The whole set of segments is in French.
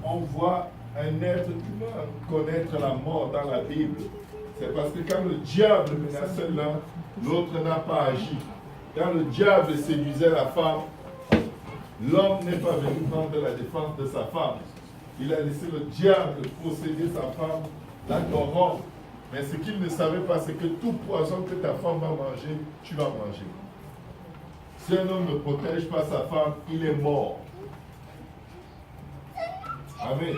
on voit un être humain connaître la mort dans la Bible, c'est parce que quand le diable menaçait l'un, l'autre n'a pas agi. Quand le diable séduisait la femme, l'homme n'est pas venu prendre la défense de sa femme. Il a laissé le diable posséder sa femme, la corrompre. Mais ce qu'il ne savait pas, c'est que tout poison que ta femme va manger, tu vas manger. Si un homme ne protège pas sa femme, il est mort. Amen.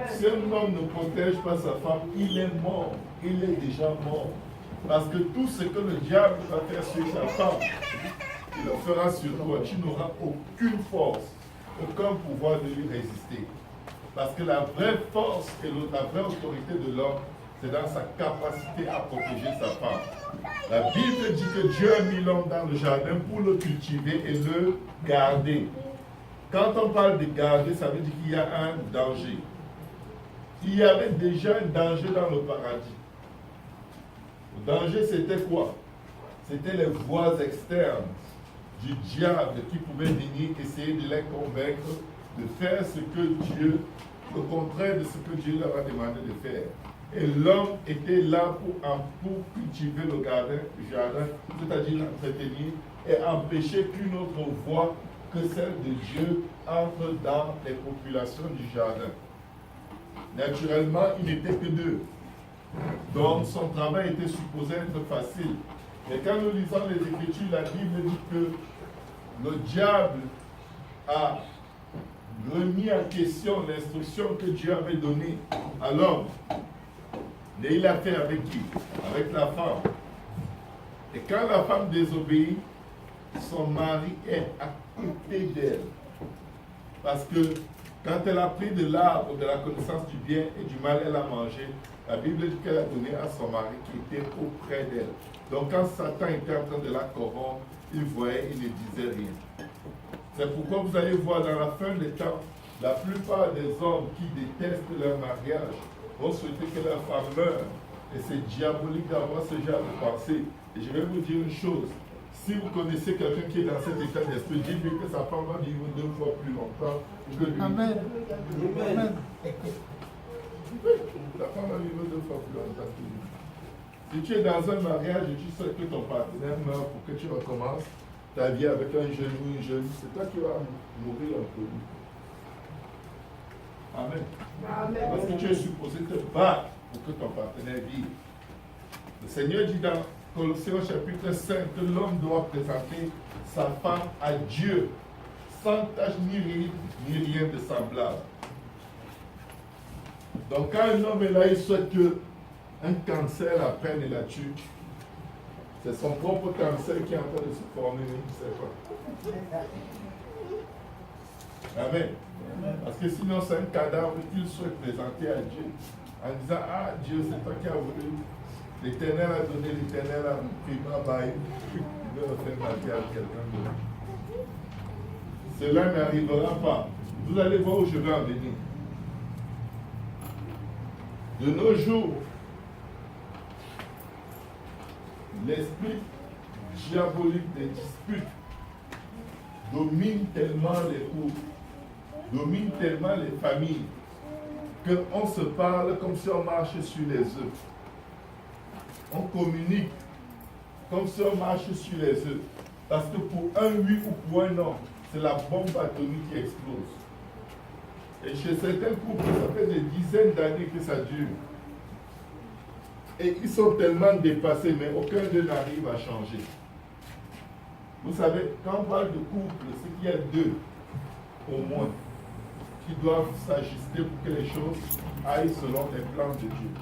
Si un homme ne protège pas sa femme, il est mort. Il est déjà mort. Parce que tout ce que le diable va faire sur ta femme, il le fera sur toi. Tu n'auras aucune force, aucun pouvoir de lui résister. Parce que la vraie force et la vraie autorité de l'homme, c'est dans sa capacité à protéger sa femme. La Bible dit que Dieu a mis l'homme dans le jardin pour le cultiver et le garder. Quand on parle de garder, ça veut dire qu'il y a un danger. Il y avait déjà un danger dans le paradis. Le danger, c'était quoi? C'était les voies externes du diable qui pouvaient venir essayer de les convaincre de faire ce que Dieu, le contraire de ce que Dieu leur a demandé de faire. Et l'homme était là pour cultiver le jardin, c'est-à-dire l'entretenir et empêcher qu'une autre voie que celle de Dieu entre dans les populations du jardin. Naturellement, il n'était que deux. Donc son travail était supposé être facile. Mais quand nous lisons les Écritures, la Bible dit que le diable a remis en question l'instruction que Dieu avait donnée à l'homme. Et il l'a fait avec qui? Avec la femme. Et quand la femme désobéit, son mari est à côté d'elle. Parce que quand elle a pris de l'arbre de la connaissance du bien et du mal, elle a mangé. La Bible dit qu'elle a donné à son mari qui était auprès d'elle. Donc quand Satan était en train de la corrompre, il voyait, il ne disait rien. C'est pourquoi vous allez voir dans la fin des temps, la plupart des hommes qui détestent leur mariage vont souhaiter que leur femme meure. Et c'est diabolique d'avoir ce genre de pensée. Et je vais vous dire une chose. Si vous connaissez quelqu'un qui est dans cet état d'esprit, dites-lui que sa femme va vivre 2 fois plus longtemps que lui. Amen. Amen. Ta femme va vivre 2 fois plus longtemps que lui. Si tu es dans un mariage et tu sais que ton partenaire meurt pour que tu recommences ta vie avec un jeune ou une jeune, c'est toi qui vas mourir entre lui. Amen. Amen. Parce que tu es supposé te battre pour que ton partenaire vive. Le Seigneur dit dans Colossiens chapitre 5 que l'homme doit présenter sa femme à Dieu sans tache ni rien de semblable. Donc quand un homme est là, il souhaite qu'un cancer la prenne et la tue. C'est son propre cancer qui est en train de se former, mais il ne sait pas. Amen. Parce que sinon c'est un cadavre qu'il souhaite présenter à Dieu en disant: ah Dieu, c'est toi qui as voulu. L'Éternel a donné, l'Éternel a pris ma baille. Il veut faire ma vie à quelqu'un d'autre. Cela n'arrivera pas. Vous allez voir où je vais en venir. De nos jours, l'esprit diabolique des disputes domine tellement les couples, domine tellement les familles, qu'on se parle comme si on marchait sur les œufs. On communique comme si on marche sur les œufs. Parce que pour un oui ou pour un non, c'est la bombe atomique qui explose. Et chez certains couples, ça fait des dizaines d'années que ça dure. Et ils sont tellement dépassés, mais aucun d'eux n'arrive à changer. Vous savez, quand on parle de couple, c'est qu'il y a deux, au moins, qui doivent s'ajuster pour que les choses aillent selon les plans de Dieu.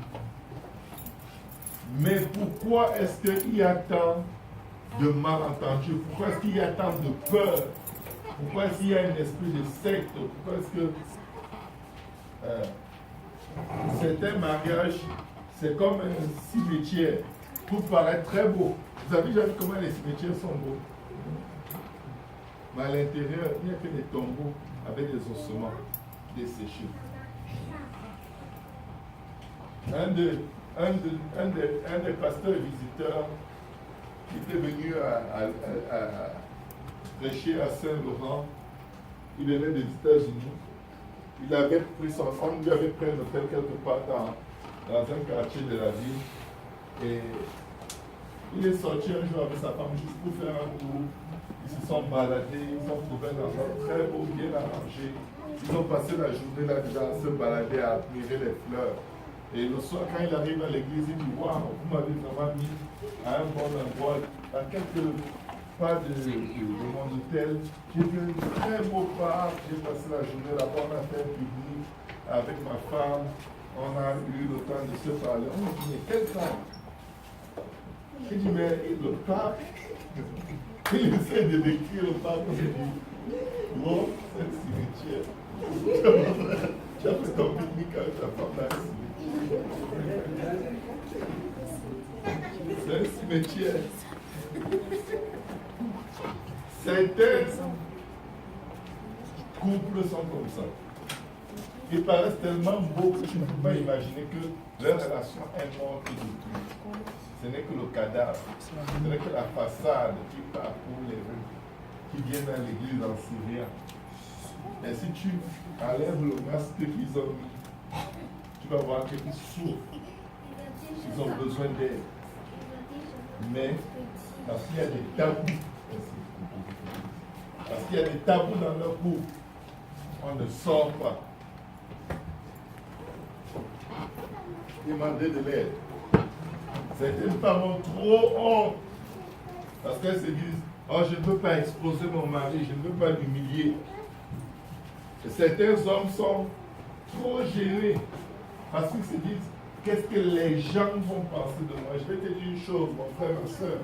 Mais pourquoi est-ce qu'il y a tant de malentendus? Pourquoi est-ce qu'il y a tant de peur? Pourquoi est-ce qu'il y a un esprit de secte? Pourquoi est-ce que certains mariages, c'est comme un cimetière? Tout paraît très beau. Vous avez déjà vu comment les cimetières sont beaux? Mais à l'intérieur, il n'y a que des tombeaux avec des ossements desséchés. Un des pasteurs visiteurs qui était venu à prêcher à Saint-Laurent, il venait des États-Unis. il avait pris son enfant, lui avait pris un hôtel quelque part dans un quartier de la ville. Et il est sorti un jour avec sa femme juste pour faire un tour. Ils se sont baladés, ils ont trouvé un endroit très beau, bien arrangé. Ils ont passé la journée là déjà à se balader, à admirer les fleurs. Et le soir, quand il arrive à l'église, il dit waouh, vous m'avez vraiment mis à un bon endroit, à quelques pas de mon hôtel. J'ai vu un très beau parc, j'ai passé la journée là-bas, on a fait un pique-nique avec ma femme. On a eu le temps de se parler. On m'a dit, mais quel temps? J'ai dit, mais le parc, il essaie de décrire le parc. J'ai dit, bon, c'est un cimetière. Tu as fait ton pique-nique avec ta femme là. C'est un cimetière. Certains couples sont comme ça. Ils paraissent tellement beaux que tu ne peux pas imaginer que leur relation est morte et détruite. Ce n'est que le cadavre, ce n'est que la façade qui parcourt les rues, qui viennent à l'église en Syrie. Et si tu enlèves le masque qu'ils ont mis, tu vas voir qu'ils souffrent. Ils ont besoin d'aide. Mais parce qu'il y a des tabous. Parce qu'il y a des tabous dans leur couple, on ne sort pas. Demander de l'aide. Certaines femmes ont trop honte parce qu'elles se disent, oh, je ne veux pas exposer mon mari, je ne veux pas l'humilier. Et certains hommes sont trop gênés parce qu'ils se disent, qu'est-ce que les gens vont penser de moi? Je vais te dire une chose, mon frère, ma soeur.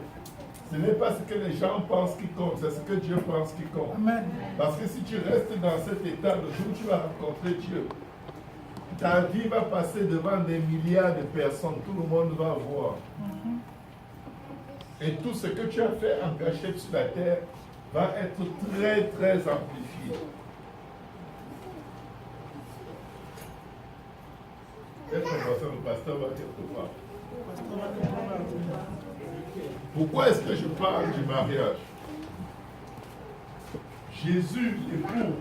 Ce n'est pas ce que les gens pensent qui compte, c'est ce que Dieu pense qui compte. Amen. Parce que si tu restes dans cet état, le jour où tu vas rencontrer Dieu, ta vie va passer devant des milliards de personnes, tout le monde va voir. Et tout ce que tu as fait en cachette sur la terre va être très, très amplifié. Est-ce qu'on va faire le pasteur va quelque part? Pourquoi est-ce que je parle du mariage? Jésus, l'époux,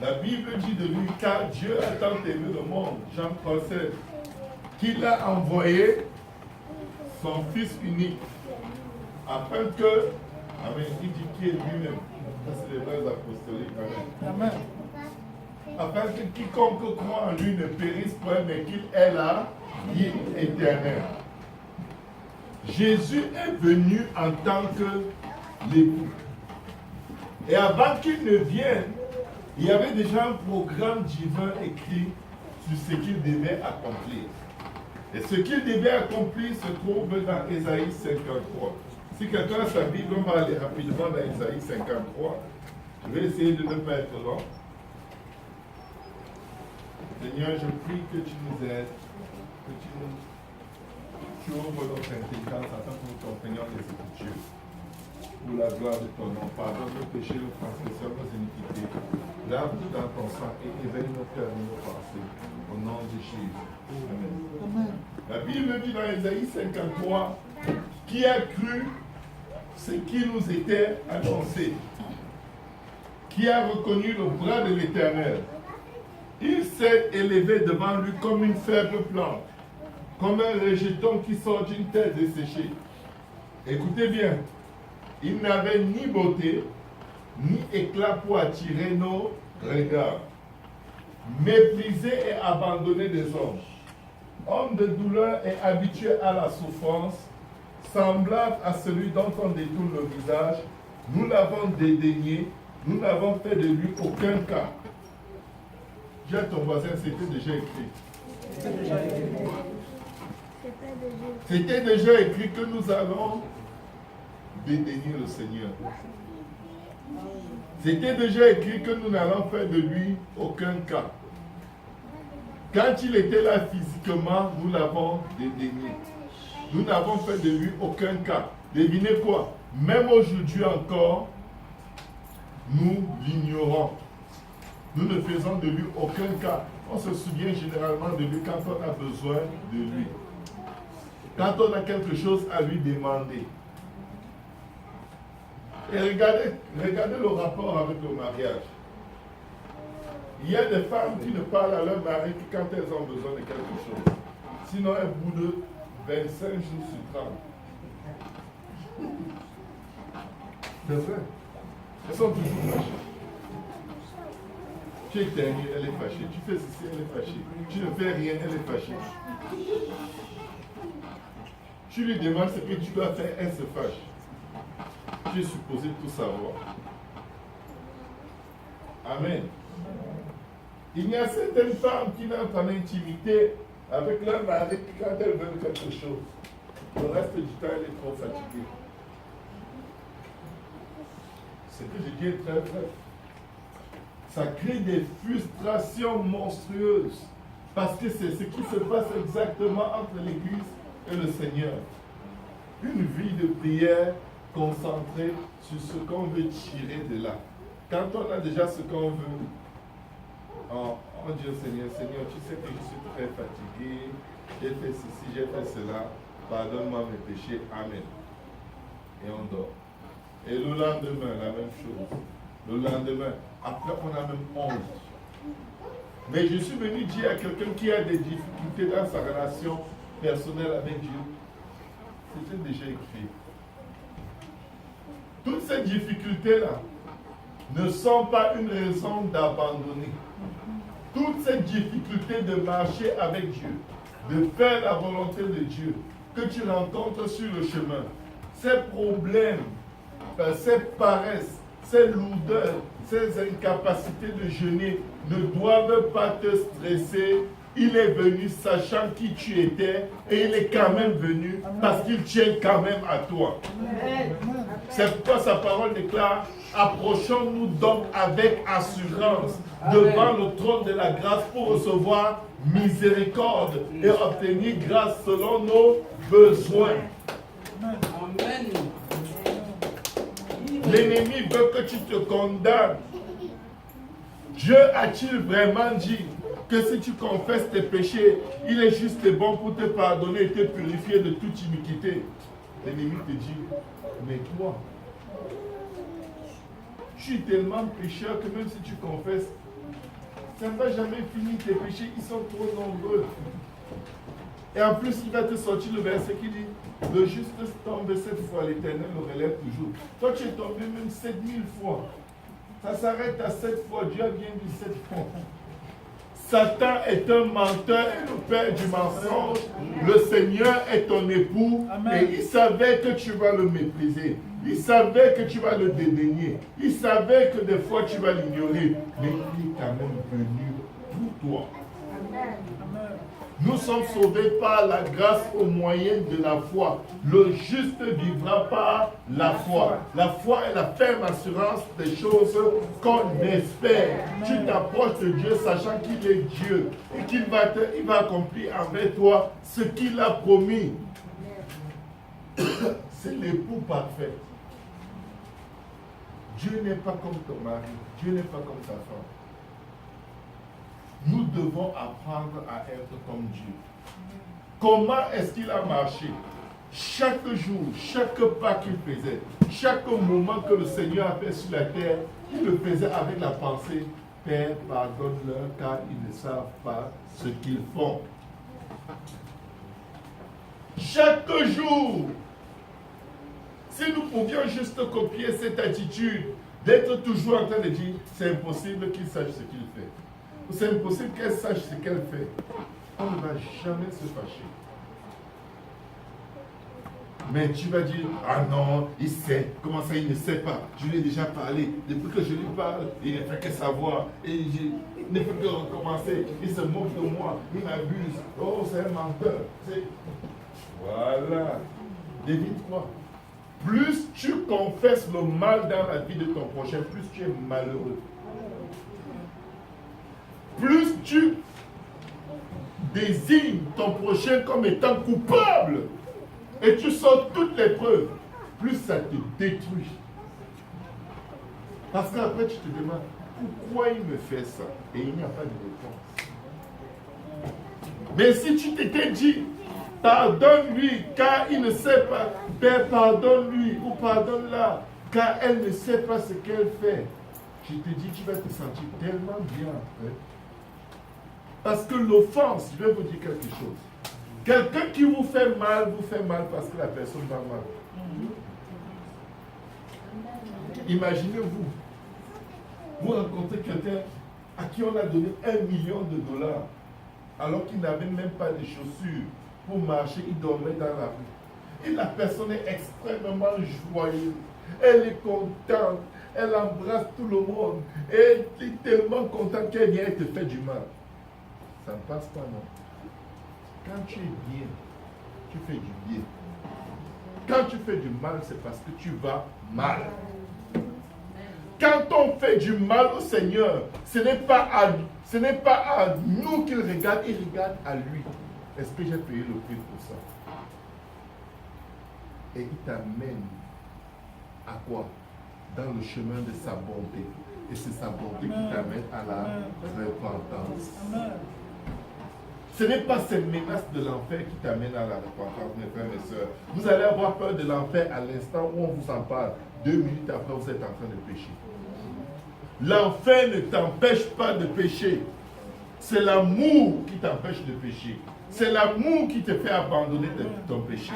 la Bible dit de lui, car Dieu a tant aimé le monde, Jean 3,16, qu'il a envoyé son Fils unique, afin que, amen, il dit qui est lui-même, ça c'est les vrais apostoliques, amen. Afin que quiconque croit en lui ne périsse point, mais qu'il ait la vie éternelle. Jésus est venu en tant que l'époux. Et avant qu'il ne vienne, il y avait déjà un programme divin écrit sur ce qu'il devait accomplir. Et ce qu'il devait accomplir se trouve dans Ésaïe 53. Si quelqu'un a sa Bible, on va aller rapidement dans Ésaïe 53. Je vais essayer de ne pas être long. Seigneur, je prie que tu nous aides, que tu ouvres notre intelligence afin que nous comprenions les Écritures. Pour la gloire de ton nom, pardonne nos péchés, nos transgressions, nos iniquités. Lave-nous dans ton sang et éveille nos cœurs et nos pensées. Au nom de Jésus. Amen. La Bible dit dans Ésaïe 53, qui a cru ce qui nous était annoncé, qui a reconnu le bras de l'Éternel. Il s'est élevé devant lui comme une faible plante, comme un rejeton qui sort d'une terre desséchée. Écoutez bien, il n'avait ni beauté, ni éclat pour attirer nos regards. Méprisé et abandonné des hommes, homme de douleur et habitué à la souffrance, semblable à celui dont on détourne le visage, nous l'avons dédaigné, nous n'avons fait de lui aucun cas. Dis à ton voisin, c'était déjà écrit. C'était déjà écrit que nous allons dédaigner le Seigneur. C'était déjà écrit que nous n'allons faire de lui aucun cas. Quand il était là physiquement, nous l'avons dédaigné. Nous n'avons fait de lui aucun cas. Devinez quoi? Même aujourd'hui encore, nous l'ignorons. Nous ne faisons de lui aucun cas. On se souvient généralement de lui quand on a besoin de lui. Quand on a quelque chose à lui demander. Et regardez le rapport avec le mariage. Il y a des femmes qui ne parlent à leur mari que quand elles ont besoin de quelque chose. Sinon, elles boudent 25 jours sur 30. C'est vrai. Elles sont toujours fâchées. Tu éternues, elle est fâchée. Tu fais ceci, elle est fâchée. Tu ne fais rien, elle est fâchée. Tu lui demandes ce que tu dois faire, elle se fâche. Tu es supposé tout savoir. Amen. Il y a certaines femmes qui n'entrent en intimité avec leur mari quand elles veulent quelque chose. Le reste du temps, elle est trop fatiguée. Ce que je dis est très vrai. Ça crée des frustrations monstrueuses. Parce que c'est ce qui se passe exactement entre l'Église et le Seigneur. Une vie de prière concentrée sur ce qu'on veut tirer de là. Quand on a déjà ce qu'on veut, on dit au Seigneur, Seigneur, tu sais que je suis très fatigué, j'ai fait ceci, j'ai fait cela, pardonne-moi mes péchés, Amen. Et on dort. Et le lendemain, la même chose. Le lendemain, après on a même honte. Mais je suis venu dire à quelqu'un qui a des difficultés dans sa relation personnelle avec Dieu, c'était déjà écrit. Toutes ces difficultés-là ne sont pas une raison d'abandonner. Toutes ces difficultés de marcher avec Dieu, de faire la volonté de Dieu, que tu rencontres sur le chemin, ces problèmes, ces paresses, ces lourdeurs, ces incapacités de jeûner ne doivent pas te stresser. Il est venu sachant qui tu étais et il est quand même venu parce qu'il tient quand même à toi. C'est pourquoi sa parole déclare: approchons-nous donc avec assurance devant le trône de la grâce pour recevoir miséricorde et obtenir grâce selon nos besoins. Amen. L'ennemi veut que tu te condamnes. Dieu a-t-il vraiment dit que si tu confesses tes péchés, il est juste et bon pour te pardonner et te purifier de toute iniquité? L'ennemi te dit, mais toi, tu es tellement pécheur que même si tu confesses, ça ne va jamais finir. Tes péchés, ils sont trop nombreux. Et en plus, il va te sortir le verset qui dit, le juste tombe 7 fois, l'Éternel le relève toujours. Toi, tu es tombé même 7000 fois. Ça s'arrête à 7 fois. Dieu a bien dit 7 fois. Satan est un menteur et le père du mensonge. Le Seigneur est ton époux. Amen. Et il savait que tu vas le mépriser. Il savait que tu vas le dédaigner. Il savait que des fois tu vas l'ignorer. Mais il est quand même venu pour toi. Amen. Nous sommes sauvés par la grâce au moyen de la foi. Le juste vivra par la foi. La foi est la ferme assurance des choses qu'on espère. Tu t'approches de Dieu sachant qu'il est Dieu et qu'il va accomplir avec toi ce qu'il a promis. C'est l'époux parfait. Dieu n'est pas comme ton mari. Dieu n'est pas comme ta femme. Nous devons apprendre à être comme Dieu. Comment est-ce qu'il a marché? Chaque jour, chaque pas qu'il faisait, chaque moment que le Seigneur a fait sur la terre, il le faisait avec la pensée: Père, pardonne-leur car ils ne savent pas ce qu'ils font. Chaque jour, si nous pouvions juste copier cette attitude, d'être toujours en train de dire, c'est impossible qu'il sache ce qu'il fait. C'est impossible qu'elle sache ce qu'elle fait. On ne va jamais se fâcher. Mais tu vas dire, ah non, il sait. Comment ça, il ne sait pas? Je lui ai déjà parlé. Depuis que je lui parle, il ne fait que savoir. Et il ne fait que recommencer. Il se moque de moi. Il m'abuse. Oh, c'est un menteur. Voilà. Évite-toi. Plus tu confesses le mal dans la vie de ton prochain, plus tu es malheureux. Plus tu désignes ton prochain comme étant coupable et tu sors toutes les preuves, plus ça te détruit. Parce qu'après tu te demandes, pourquoi il me fait ça? Et il n'y a pas de réponse. Mais si tu t'étais dit, pardonne-lui car il ne sait pas, Père, pardonne-lui ou pardonne-la car elle ne sait pas ce qu'elle fait, je te dis, tu vas te sentir tellement bien après. Parce que l'offense, je vais vous dire quelque chose. Quelqu'un qui vous fait mal parce que la personne va mal. Imaginez-vous, vous rencontrez quelqu'un à qui on a donné $1 million, alors qu'il n'avait même pas de chaussures pour marcher, il dormait dans la rue. Et la personne est extrêmement joyeuse, elle est contente, elle embrasse tout le monde, et elle est tellement contente qu'elle vient et te fait du mal. Ça ne passe pas, non? Quand tu es bien, tu fais du bien. Quand tu fais du mal, c'est parce que tu vas mal. Quand on fait du mal au Seigneur, ce n'est pas à nous qu'il regarde, il regarde à lui. Est-ce que j'ai payé le prix pour ça? Et il t'amène à quoi? Dans le chemin de sa bonté. Et c'est sa bonté qui t'amène à la repentance. Ce n'est pas ces menaces de l'enfer qui t'amènent à la repentance, mes frères et sœurs. Vous allez avoir peur de l'enfer à l'instant où on vous en parle. 2 minutes après, vous êtes en train de pécher. L'enfer ne t'empêche pas de pécher. C'est l'amour qui t'empêche de pécher. C'est l'amour qui te fait abandonner ton péché.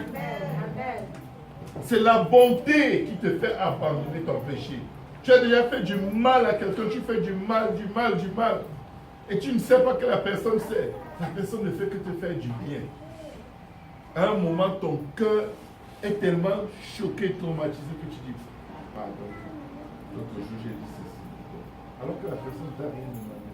C'est la bonté qui te fait abandonner ton péché. Tu as déjà fait du mal à quelqu'un, tu fais du mal. Et tu ne sais pas que la personne sait. La personne ne fait que te faire du bien. À un moment, ton cœur est tellement choqué, traumatisé que tu dis, pardon, l'autre jour j'ai dit ceci. Alors que la personne t'a rien demandé.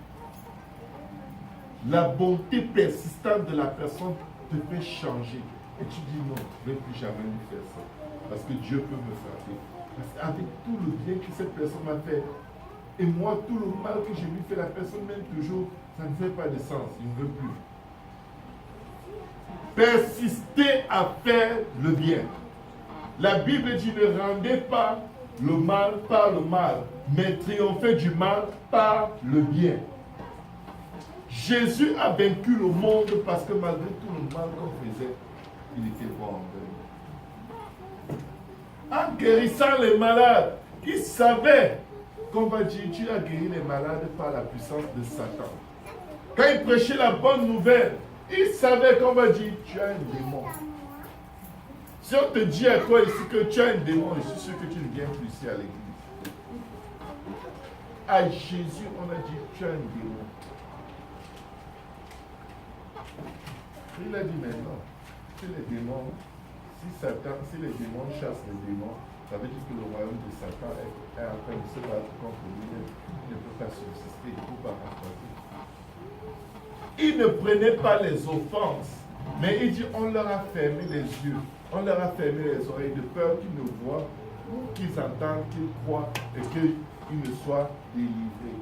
La bonté persistante de la personne te fait changer. Et tu dis non, je ne vais plus jamais lui faire ça. Parce que Dieu peut me frapper. Parce qu'avec tout le bien que cette personne m'a fait, et moi, tout le mal que je lui fais, la personne m'aime toujours, ça ne fait pas de sens, il ne veut plus. Persistez à faire le bien. La Bible dit ne rendez pas le mal par le mal, mais triomphez du mal par le bien. Jésus a vaincu le monde parce que malgré tout le mal qu'on faisait, il était bon envers nous. En guérissant les malades, il savait qu'on va dire, tu as guéri les malades par la puissance de Satan. Quand il prêchait la bonne nouvelle, il savait qu'on va dire, tu as un démon. Si on te dit à toi ici que tu as un démon, je suis sûr que tu ne viens plus ici à l'église. À Jésus, on a dit, tu as un démon. Il a dit maintenant, si les démons, si les démons chassent les démons, ça veut dire que le royaume de Satan est en train de se battre contre lui. Il ne peut pas subsister, il ne peut pas remplacer. Il ne prenait pas les offenses, mais il dit on leur a fermé les yeux, on leur a fermé les oreilles de peur qu'ils ne voient, qu'ils entendent, qu'ils croient et qu'ils ne soient délivrés.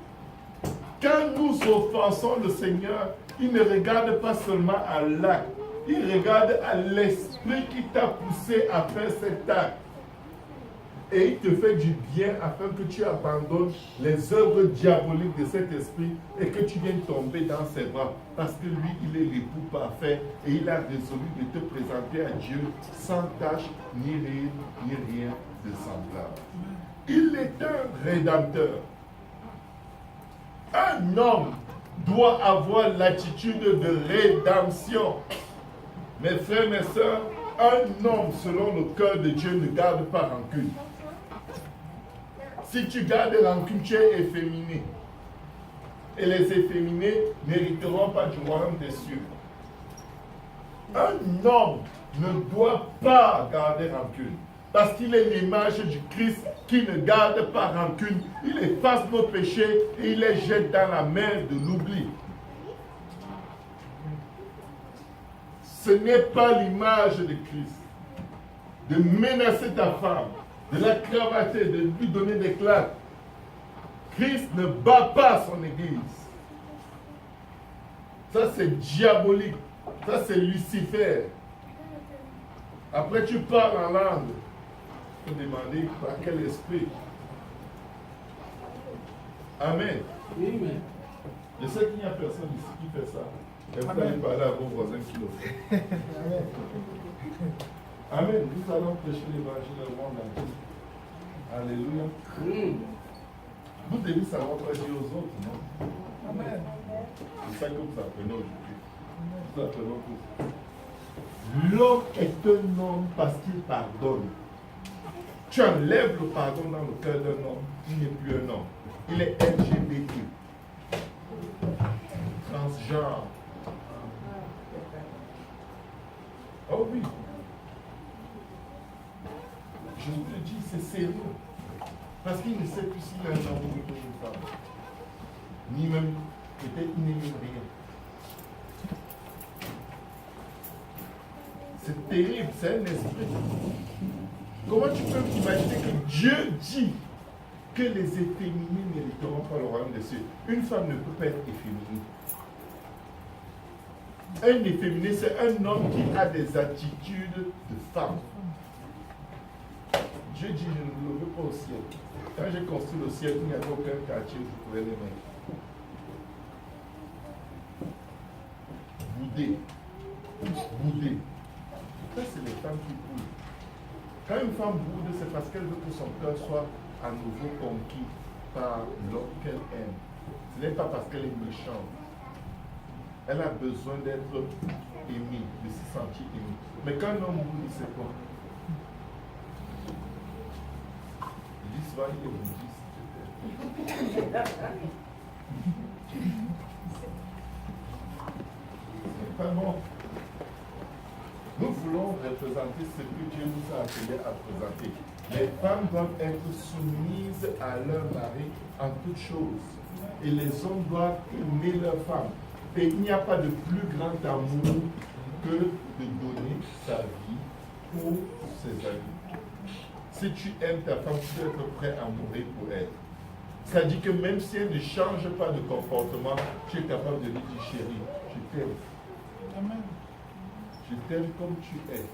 Quand nous offensons le Seigneur, il ne regarde pas seulement à l'acte, il regarde à l'esprit qui t'a poussé à faire cet acte. Et il te fait du bien afin que tu abandonnes les œuvres diaboliques de cet esprit et que tu viennes tomber dans ses bras. Parce que lui, il est l'époux parfait et il a résolu de te présenter à Dieu sans tache, ni rire, ni rien de semblable. Il est un rédempteur. Un homme doit avoir l'attitude de rédemption. Mes frères, mes sœurs, un homme selon le cœur de Dieu ne garde pas rancune. Si tu gardes rancune, tu es efféminé. Et les efféminés n'hériteront pas du royaume des cieux. Un homme ne doit pas garder rancune. Parce qu'il est l'image du Christ qui ne garde pas rancune. Il efface nos péchés et il les jette dans la mer de l'oubli. Ce n'est pas l'image de Christ. De menacer ta femme, de la cravater, de lui donner des claques. Christ ne bat pas son église. Ça c'est diabolique. Ça c'est Lucifer. Après tu parles en langue. Il faut demander par quel esprit. Amen. Amen. Je sais qu'il n'y a personne ici qui fait ça. Et vous allez parler à vos voisins qui le font. Amen. Nous allons prêcher l'évangile au monde entier. Alléluia. Vous devez savoir quoi dire aux autres, non? Amen. C'est ça que vous apprenez aujourd'hui. Nous apprenons tous. L'homme est un homme parce qu'il pardonne. Tu enlèves le pardon dans le cœur d'un homme, il n'est plus un homme. Il est LGBT. Transgenre. Oh oui. Je vous le dis, c'est sérieux. Parce qu'il ne sait plus s'il est un homme ou une femme. Ni même, peut-être, il n'est même rien. C'est terrible, c'est un esprit. Comment tu peux imaginer que Dieu dit que les efféminés n'hériteront pas le royaume des cieux? Une femme ne peut pas être efféminée. Un efféminé, c'est un homme qui a des attitudes de femme. Dieu dit, je ne le veux pas au ciel. Quand j'ai construit le ciel, il n'y avait aucun quartier où je pouvais les mettre. Boudé. Boudé. Ça, c'est les femmes qui boudent. Quand une femme boude, c'est parce qu'elle veut que son cœur soit à nouveau conquis par l'homme qu'elle aime. Ce n'est pas parce qu'elle est méchante. Elle a besoin d'être aimée, de se sentir aimée. Mais quand un homme boude, il sait quoi? Il dit souvent, il est bouddhiste. C'est pas bon. Nous voulons représenter ce que Dieu nous a appelés à présenter. Les femmes doivent être soumises à leur mari en toutes choses. Et les hommes doivent aimer leurs femmes. Et il n'y a pas de plus grand amour que de donner sa vie pour ses amis. Si tu aimes ta femme, tu dois être prêt à mourir pour elle. Ça dit que même si elle ne change pas de comportement, tu es capable de lui dire, chérie, je t'aime. Amen. Je t'aime comme tu es.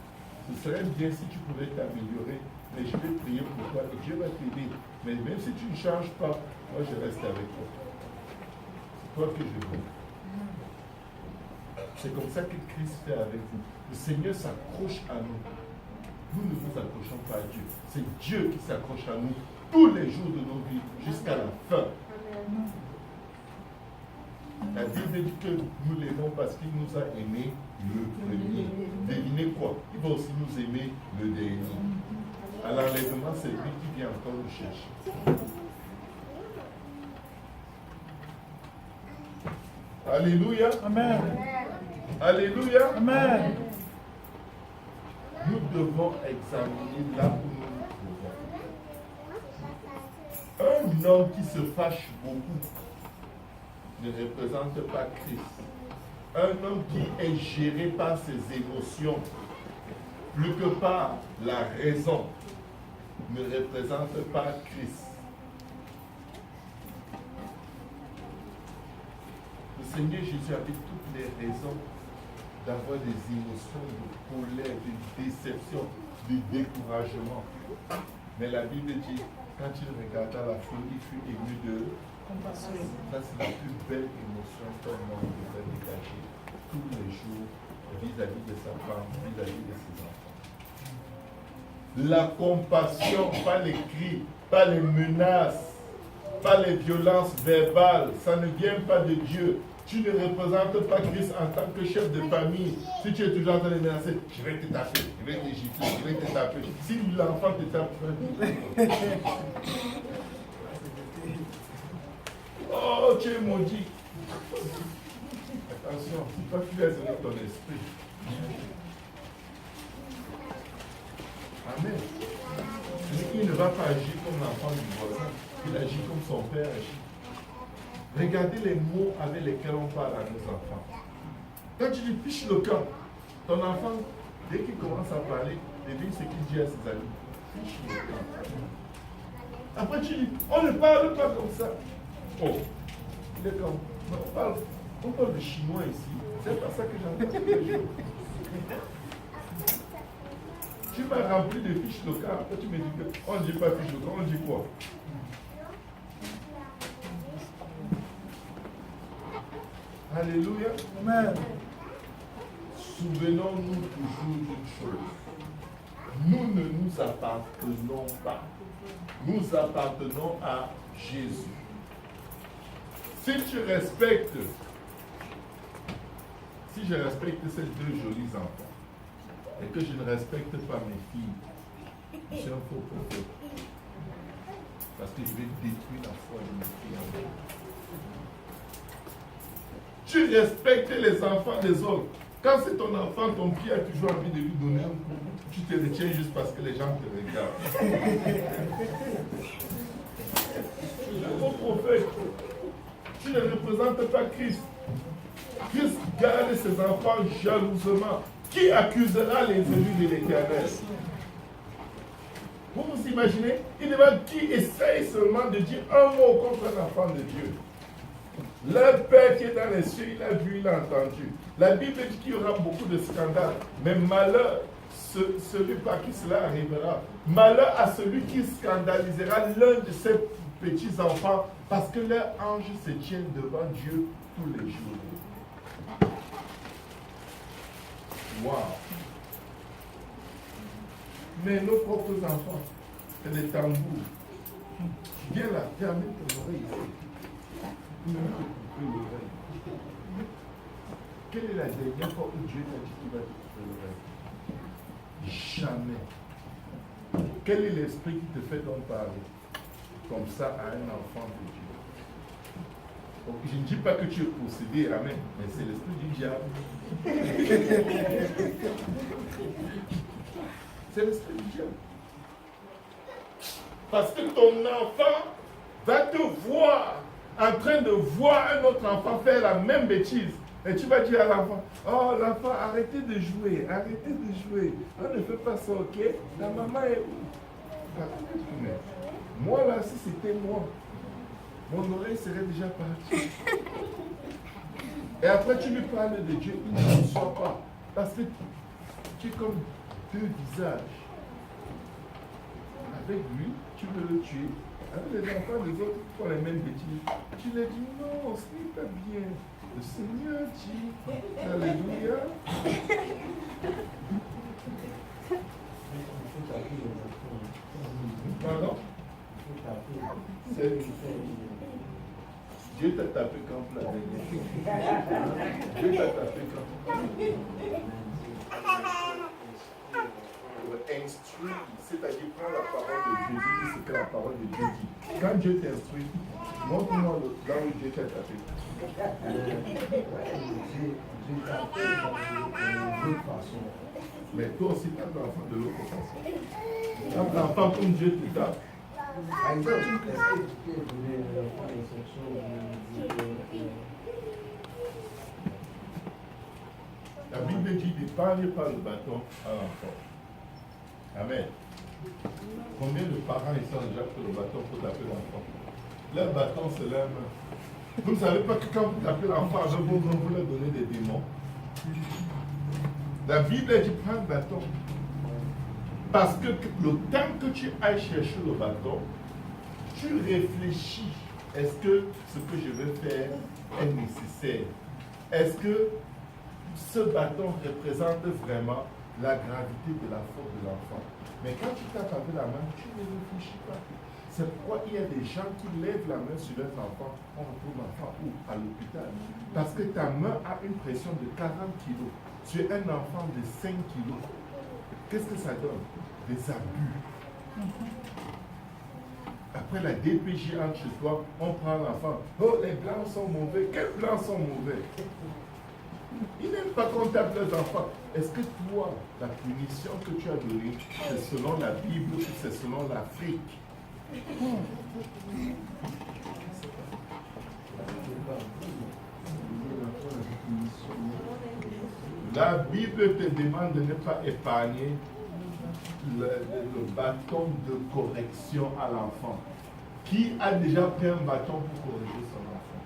Ce serait bien si tu pouvais t'améliorer, mais je vais prier pour toi et Dieu va t'aider. Mais même si tu ne changes pas, moi je reste avec toi. C'est toi que je veux. C'est comme ça que Christ fait avec vous. Le Seigneur s'accroche à nous. Nous ne nous accrochons pas à Dieu. C'est Dieu qui s'accroche à nous tous les jours de nos vies jusqu'à la fin. La Bible dit que nous l'aimons parce qu'il nous a aimés le premier. Devinez quoi? Il va aussi nous aimer le dernier. À l'enlèvement, c'est lui qui vient encore nous chercher. Alléluia. Amen. Alléluia. Amen. Nous devons examiner là où nous nous trouvons. Un homme qui se fâche beaucoup ne représente pas Christ. Un homme qui est géré par ses émotions, plus que par la raison, ne représente pas Christ. Le Seigneur Jésus avait toutes les raisons d'avoir des émotions de colère, de déception, de découragement. Mais la Bible dit, quand il regarda la foule, il fut ému de compassion. Ça, c'est la plus belle émotion qu'un homme devrait dégager tous les jours vis-à-vis de sa femme, vis-à-vis de ses enfants. La compassion, pas les cris, pas les menaces, pas les violences verbales, ça ne vient pas de Dieu. Tu ne représentes pas Christ en tant que chef de famille. Si tu es toujours en train de menacer, je vais te taper, je vais te gifler, je vais te taper. Si l'enfant te tape, oh, tu es maudit. Attention, si toi tu laisses dans ton esprit. Amen. Il ne va pas agir comme l'enfant du voisin, il agit comme son père agit. Regardez les mots avec lesquels on parle à nos enfants. Quand tu lui piches le camp, ton enfant, dès qu'il commence à parler, devine ce qu'il dit à ses amis. Piche le camp. Après tu dis, on ne parle pas comme ça. Oh, il est comme, on parle de chinois ici. C'est pas ça que j'entends tous les jours. Tu m'as rempli de fiches locales, après tu me dis qu'on ne dit pas fiches locales, on dit quoi? Alléluia. Amen. Souvenons-nous toujours d'une chose. Nous ne nous appartenons pas. Nous appartenons à Jésus. Si tu respectes, si je respecte ces deux jolis enfants et que je ne respecte pas mes filles, je suis un faux prophète. Parce que je vais détruire la foi de mes filles. Tu respectes les enfants des autres. Quand c'est ton enfant, ton pied a toujours envie de lui donner un coup. Tu te retiens juste parce que les gens te regardent. Le faux prophète. Tu ne représentes pas Christ. Christ garde ses enfants jalousement. Qui accusera les élus de l'Éternel? Vous vous imaginez? Il y a qui essaye seulement de dire un mot contre un enfant de Dieu. Le Père qui est dans les cieux, il a vu, il a entendu. La Bible dit qu'il y aura beaucoup de scandales. Mais malheur, celui par qui cela arrivera. Malheur à celui qui scandalisera l'un de ses petits-enfants parce que leurs anges se tiennent devant Dieu tous les jours. Wow! Mais nos propres enfants, c'est des tambours. Viens là, termine ton oreille ici. Quelle est la dernière fois où Dieu t'a dit qu'il va te couper l'oreille? Jamais. Quel est l'esprit qui te fait donc parler comme ça à un enfant de Dieu? Donc, je ne dis pas que tu es possédé, amen, mais c'est l'esprit du diable. C'est l'esprit du diable. Parce que ton enfant va te voir en train de voir un autre enfant faire la même bêtise. Et tu vas dire à l'enfant, oh l'enfant, arrêtez de jouer, arrêtez de jouer. On ne fait pas ça, ok? La maman est où? Moi là, si c'était moi, mon oreille serait déjà partie. Et après tu lui parles de Dieu, il ne reçoit pas. Parce que tu es comme deux visages. Avec lui, tu veux le tuer. Avec les enfants des autres qui font les mêmes bêtises, tu leur dis non, ce n'est pas bien. Le Seigneur dit, alléluia. Pardon? Dieu t'a tapé quand la dernière fois. Dieu t'a tapé quand. Instruire, c'est-à-dire prendre la parole de Dieu, dis ce que la parole de Dieu dit. Quand Dieu t'instruit, montre-moi là où Dieu t'a tapé. Mais toi aussi, tu as l'enfant de l'autre façon. Tu as l'enfant comme Dieu te tape. La Bible dit d'épargner par le bâton à l'enfant. Amen. Combien de parents ils sont déjà pris le bâton pour taper l'enfant? Leur bâton, c'est leur main. Vous ne savez pas que quand vous tapez l'enfant avec vos mains, vous leur donnez des démons. La Bible dit prends le bâton. Parce que le temps que tu ailles chercher le bâton, tu réfléchis. Est-ce que ce que je vais faire est nécessaire? Est-ce que ce bâton représente vraiment la gravité de la faute de l'enfant? Mais quand tu tapes avec la main, tu ne réfléchis pas. C'est pourquoi il y a des gens qui lèvent la main sur leurs enfants, on retrouve l'enfant ou à l'hôpital. Parce que ta main a une pression de 40 kilos. Tu es un enfant de 5 kilos. Qu'est-ce que ça donne? Des abus. Après la DPJ entre chez toi, on prend l'enfant. Oh, les blancs sont mauvais. Quels blancs sont mauvais? Ils n'aiment pas qu'on tape leurs enfants. Est-ce que toi, la punition que tu as donnée, c'est selon la Bible ou c'est selon l'Afrique? La Bible te demande de ne pas épargner le bâton de correction à l'enfant. Qui a déjà pris un bâton pour corriger son enfant?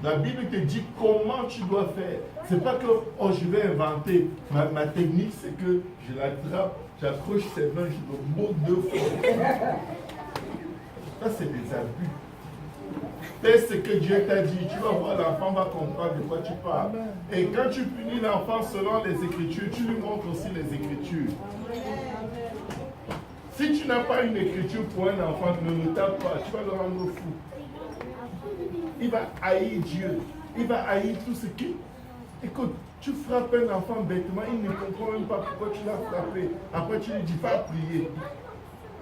La Bible te dit comment tu dois faire. C'est pas que oh, je vais inventer. Ma technique, c'est que je l'attrape, j'accroche ses mains, je le monte 2 fois. Ça, c'est des abus. Fais ce que Dieu t'a dit. Tu vas voir, l'enfant va comprendre de quoi tu parles. Et quand tu punis l'enfant selon les Écritures, tu lui montres aussi les Écritures. Si tu n'as pas une écriture pour un enfant, ne le tape pas, tu vas le rendre fou. il va haïr Dieu. Il va haïr tout ce qui... Écoute, tu frappes un enfant bêtement, il ne comprend même pas pourquoi tu l'as frappé. Après, tu lui dis, va prier.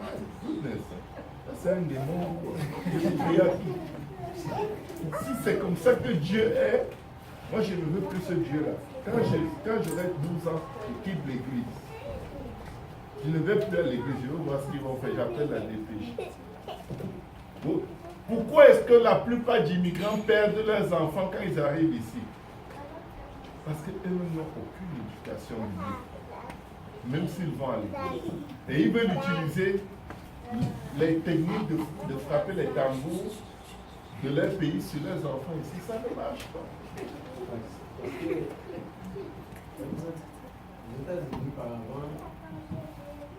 Ah, goodness. Ça, c'est un démon. Si c'est comme ça que Dieu est, moi, je ne veux plus ce Dieu-là. Quand j'aurai 12 ans, je quitte l'église. Je ne vais plus à l'église, je veux voir ce qu'ils vont faire. J'appelle la DPJ. Pourquoi est-ce que la plupart d'immigrants perdent leurs enfants quand ils arrivent ici? Parce qu'eux-mêmes n'ont aucune éducation biblique, même s'ils vont à l'église. Et ils veulent utiliser les techniques de frapper les tambours de leur pays sur leurs enfants ici. Ça ne marche pas. Parce que aux États-Unis, par avant,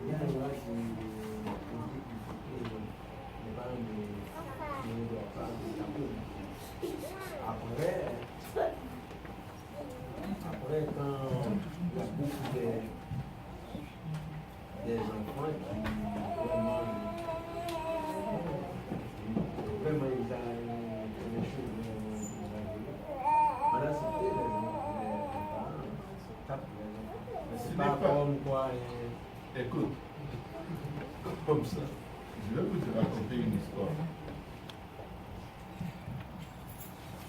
il y a une loi qui dit que les parents ne doivent pas de tambour. Après, quand il y a beaucoup des enfants qui vraiment ils ont des choses à la santé, les parents tapent les enfants. Mais c'est pas comme quoi. Écoute, comme ça, je vais vous raconter une histoire.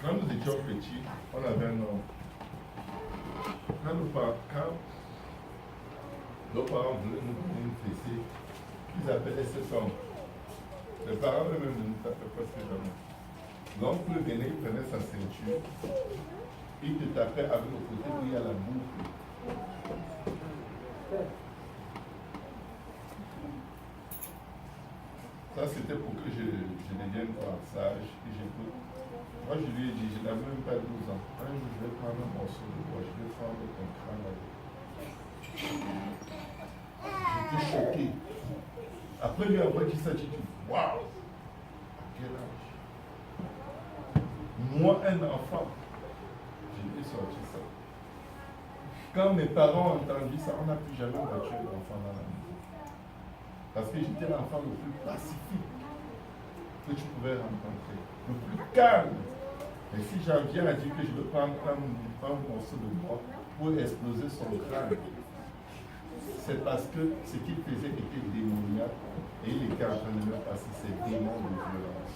Quand nous étions petits, on avait un homme. Quand nos parents voulaient nous donner une fessée, ils appelaient cet homme. Les parents eux-mêmes ne nous tapaient presque jamais. L'oncle venait, il prenait sa ceinture, il te tapait avec le côté où il y a la boucle. Ça, c'était pour que je devienne sage et j'écoute. Moi, je lui ai dit, je n'avais même pas 12 ans. Un jour, je vais prendre un morceau de bois, je vais prendre ton crâne avec. J'étais choqué. Après lui avoir dit ça, j'ai dit, waouh! À quel âge? Moi, un enfant, je lui ai sorti ça. Quand mes parents ont entendu ça, on n'a plus jamais battu un enfant dans la maison. Parce que j'étais l'enfant le plus pacifique que tu pouvais rencontrer, le plus calme. Et si j'en viens à dire que je veux prendre un morceau de bois pour exploser son crâne, c'est parce que ce qu'il faisait était démoniaque et il était en train de me passer ces démons de violence.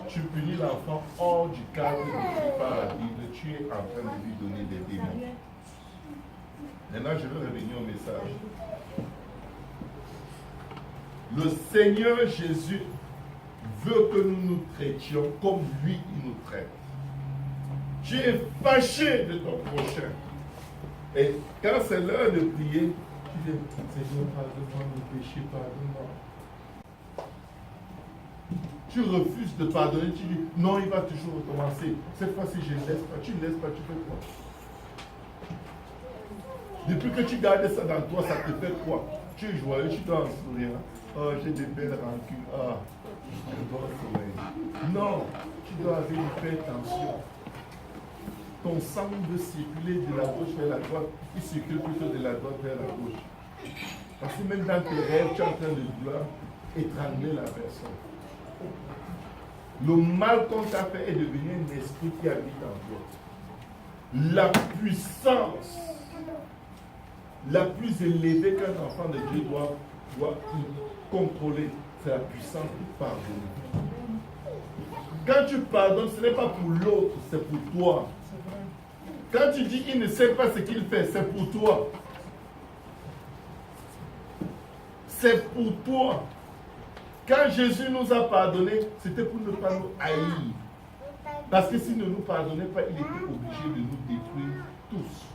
Tu punis l'enfant hors du cadre de Dieu par la Bible, tu es en train de lui donner des démons. Maintenant, je veux revenir au message. Le Seigneur Jésus veut que nous nous traitions comme lui, il nous traite. Tu es fâché de ton prochain. Et quand c'est l'heure de prier, tu dis, Seigneur, pardonne-moi mes péchés, pardonne-moi. Tu refuses de pardonner, tu dis, non, il va toujours recommencer. Cette fois-ci, je ne laisse pas. Tu ne laisses pas, tu fais quoi? Depuis que tu gardes ça dans toi, ça te fait quoi? Tu es joyeux, tu dois en sourire. Oh, j'ai des belles rancunes. Ah, un bon soleil. Non, tu dois avoir une belle tension. Ton sang veut circuler de la gauche vers la droite. Il circule plutôt de la droite vers la gauche. Parce que même dans tes rêves, tu es en train de vouloir étrangler la personne. Le mal qu'on t'a fait est devenu un esprit qui habite en toi. La puissance la plus élevée qu'un enfant de Dieu doit contrôler, c'est la puissance de pardonner. Quand tu pardonnes, ce n'est pas pour l'autre, c'est pour toi. Quand tu dis qu'il ne sait pas ce qu'il fait, c'est pour toi. C'est pour toi. Quand Jésus nous a pardonné, c'était pour ne pas nous haïr. Parce que s'il ne nous pardonnait pas, il était obligé de nous détruire tous.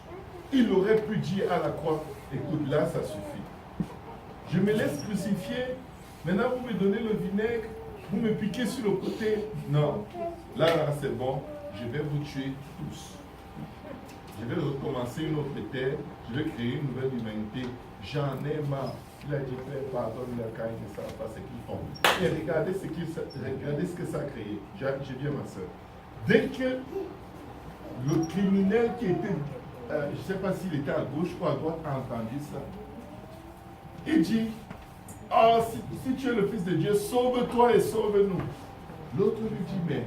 Il aurait pu dire à la croix, écoute, là, ça suffit. Je me laisse crucifier. Maintenant, vous me donnez le vinaigre, vous me piquez sur le côté. Non, là, c'est bon. Je vais vous tuer tous. Je vais recommencer une autre terre. Je vais créer une nouvelle humanité. J'en ai marre. Il a dit, Père, pardonne-leur quand ils ne savent pas ce qu'ils font. Et regardez ce que ça a créé. J'ai bien ma soeur. Dès que le criminel qui était, je ne sais pas s'il était à gauche ou à droite, a entendu ça, il dit, oh, si tu es le Fils de Dieu, sauve-toi et sauve-nous. L'autre lui dit, mais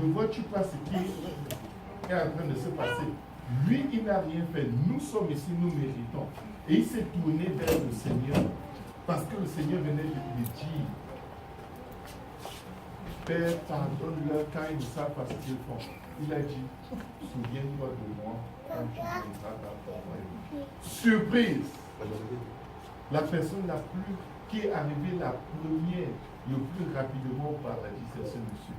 ne vois-tu pas ce qui est en train de se passer? Lui, il n'a rien fait. Nous sommes ici, nous méritons. Et il s'est tourné vers le Seigneur parce que le Seigneur venait de lui dire, Père, pardonne-leur car ils ne savent pas ce qu'ils font. Il a dit, souviens-toi de moi quand tu viendras dans ton royaume. Surprise! La personne qui est arrivée la première, le plus rapidement au paradis, c'est ce monsieur.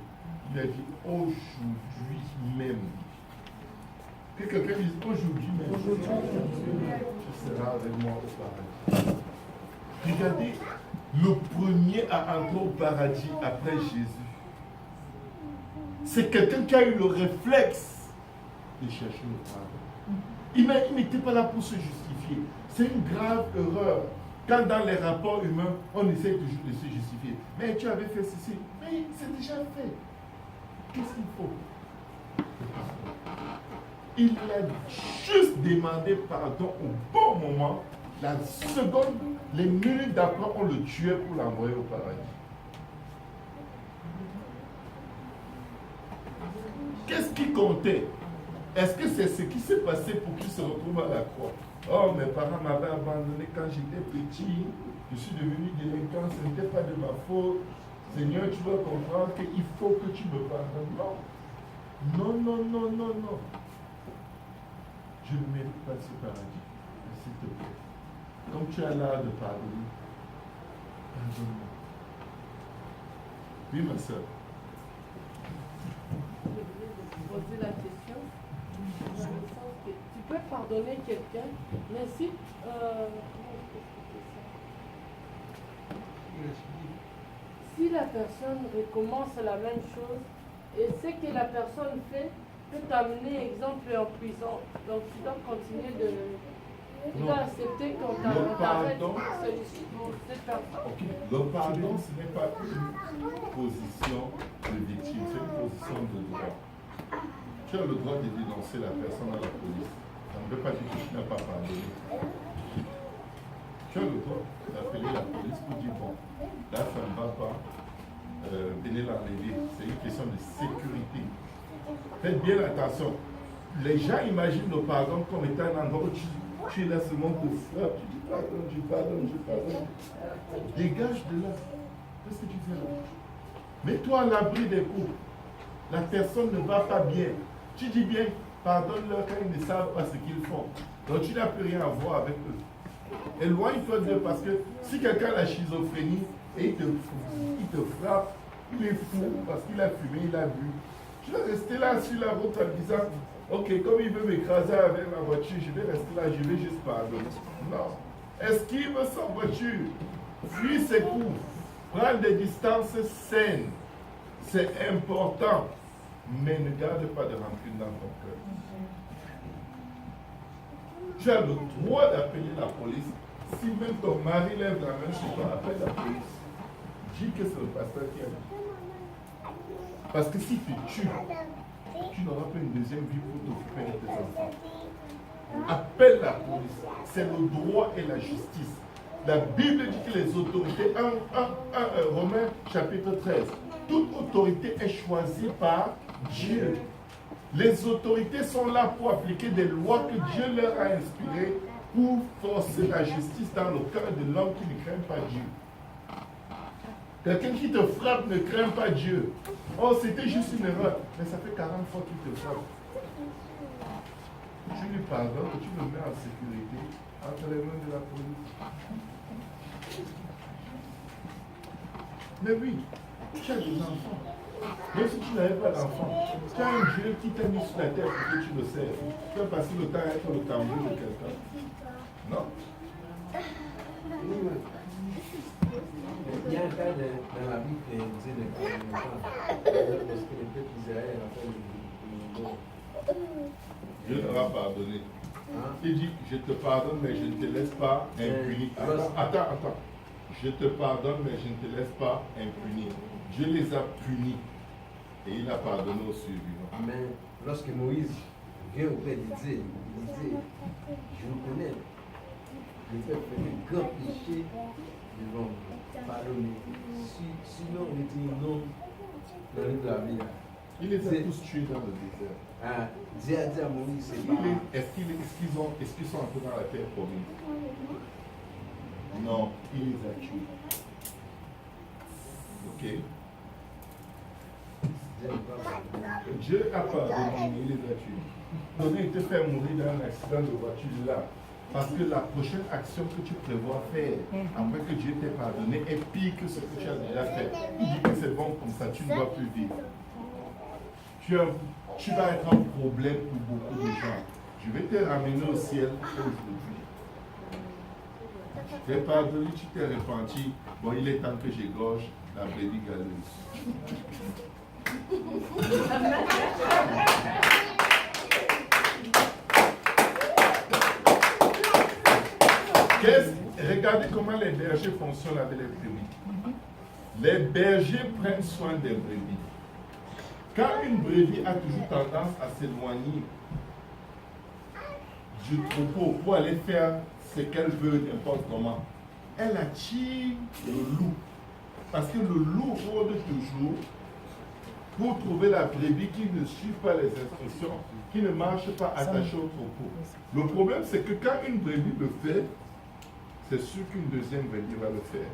Il a dit, aujourd'hui même. Que quelqu'un dise, aujourd'hui même, tu seras avec moi au paradis. Regardez, le premier à entrer au paradis après Jésus, c'est quelqu'un qui a eu le réflexe de chercher le pardon. Il n'était pas là pour se justifier. C'est une grave erreur. Quand dans les rapports humains, on essaie toujours de se justifier. Mais tu avais fait ceci. Mais c'est déjà fait. Qu'est-ce qu'il faut? Il a juste demandé pardon au bon moment. La seconde, les minutes d'après, on le tuait pour l'envoyer au paradis. Qu'est-ce qui comptait? Est-ce que c'est ce qui s'est passé pour qu'il se retrouve à la croix? Oh, mes parents m'avaient abandonné quand j'étais petit. Je suis devenu délinquant, ce n'était pas de ma faute. Seigneur, tu dois comprendre qu'il faut que tu me pardonnes. Non. Non. Je ne mérite pas ce paradis. S'il te plaît. Comme tu as l'art de pardonner, pardonne-moi. Oui, ma soeur. Je voulais vous poser la question. Dans le sens que tu peux pardonner quelqu'un, mais si si la personne recommence la même chose et ce que la personne fait peut t'amener, exemple, en prison, donc tu dois continuer de... Tu dois accepter qu'on t'arrête pour cette personne. Okay. Le pardon, ce n'est pas une position de victime, c'est une position de droit. Tu as le droit de dénoncer la personne à la police. Ça ne veut pas dire que tu n'as pas pardonné. Tu as le droit d'appeler la police pour dire, bon, là ça ne va pas, venez l'enlever. C'est une question de sécurité. Faites bien attention. Les gens imaginent le pardon comme étant un endroit où tu es là seulement pour frapper. Tu dis pardonne. Dégage de là. Qu'est-ce que tu fais là? Mets-toi à l'abri des coups. La personne ne va pas bien. Tu dis bien, pardonne-leur quand ils ne savent pas ce qu'ils font. Donc tu n'as plus rien à voir avec eux. Éloigne-toi d'eux parce que si quelqu'un a la schizophrénie et il te frappe, il est fou parce qu'il a fumé, il a bu. Tu vas rester là sur la route en disant, ok, comme il veut m'écraser avec ma voiture, je vais rester là, je vais juste pardonner. Non. Esquive sa voiture. Fuis ses coups. Prends des distances saines. C'est important. Mais ne garde pas de rancune dans ton cœur. Tu as le droit d'appeler la police. Si même ton mari lève la main sur toi, appelle la police. Dis que c'est le pasteur qui a dit. Parce que si tu tues, tu n'auras pas une deuxième vie pour t'occuper de tes enfants. Appelle la police. C'est le droit et la justice. La Bible dit que les autorités, Romains chapitre 13, toute autorité est choisie par Dieu. Les autorités sont là pour appliquer des lois que Dieu leur a inspirées pour forcer la justice dans le cœur de l'homme qui ne craint pas Dieu. Quelqu'un qui te frappe ne craint pas Dieu. Oh, c'était juste une erreur. Mais ça fait 40 fois qu'il te frappe. Tu lui pardonnes et tu le mets en sécurité entre les mains de la police. Mais oui, tu as des enfants. Même si tu n'avais pas d'enfant, tu as un Dieu qui t'a mis sur la terre pour que tu le sers. Tu vas passer le temps à être le tambour de quelqu'un. Non. Il y a un cas dans la Bible qui disait ne pardonne pas. Parce que le peuple d'Israël a fait le Dieu leur a pardonné. Il dit, je te pardonne, mais je ne te laisse pas impuni. Attends. Je te pardonne, mais je ne te laisse pas impuni. Dieu les a punis. Et il a pardonné aux suivants. Mais lorsque Moïse vient auprès d'Israël, il disait, je vous connais. Le peuple fait un grand péché devant vous. Pardonnez. Sinon, on était non dans le livre de la vie. Il les a tous tués dans le désert. Ah, Dieu a dit à Moïse, c'est pas. Est-ce qu'ils sont entrés dans la terre promise? Non, il les a tués. Ok? Dieu a pardonné, il les a tués. Donner te faire mourir dans un accident de voiture là. Parce que la prochaine action que tu prévois faire, après que Dieu t'ait pardonné, est pire que ce que tu as déjà fait. Il dit que c'est bon comme ça, tu ne dois plus vivre. Tu vas être un problème pour beaucoup de gens. Je vais te ramener au ciel aujourd'hui. Tu t'es pardonné, tu t'es repenti. Bon, il est temps que j'égorge la brebis galeuse. Regardez comment les bergers fonctionnent avec les brebis. Les bergers prennent soin des brebis. Quand une brebis a toujours tendance à s'éloigner du troupeau pour aller faire ce qu'elle veut n'importe comment, elle attire le loup. Parce que le loup rôde toujours pour trouver la brebis qui ne suit pas les instructions, qui ne marche pas attachée au troupeau. Le problème, c'est que quand une brebis le fait, c'est sûr qu'une deuxième brebis va le faire.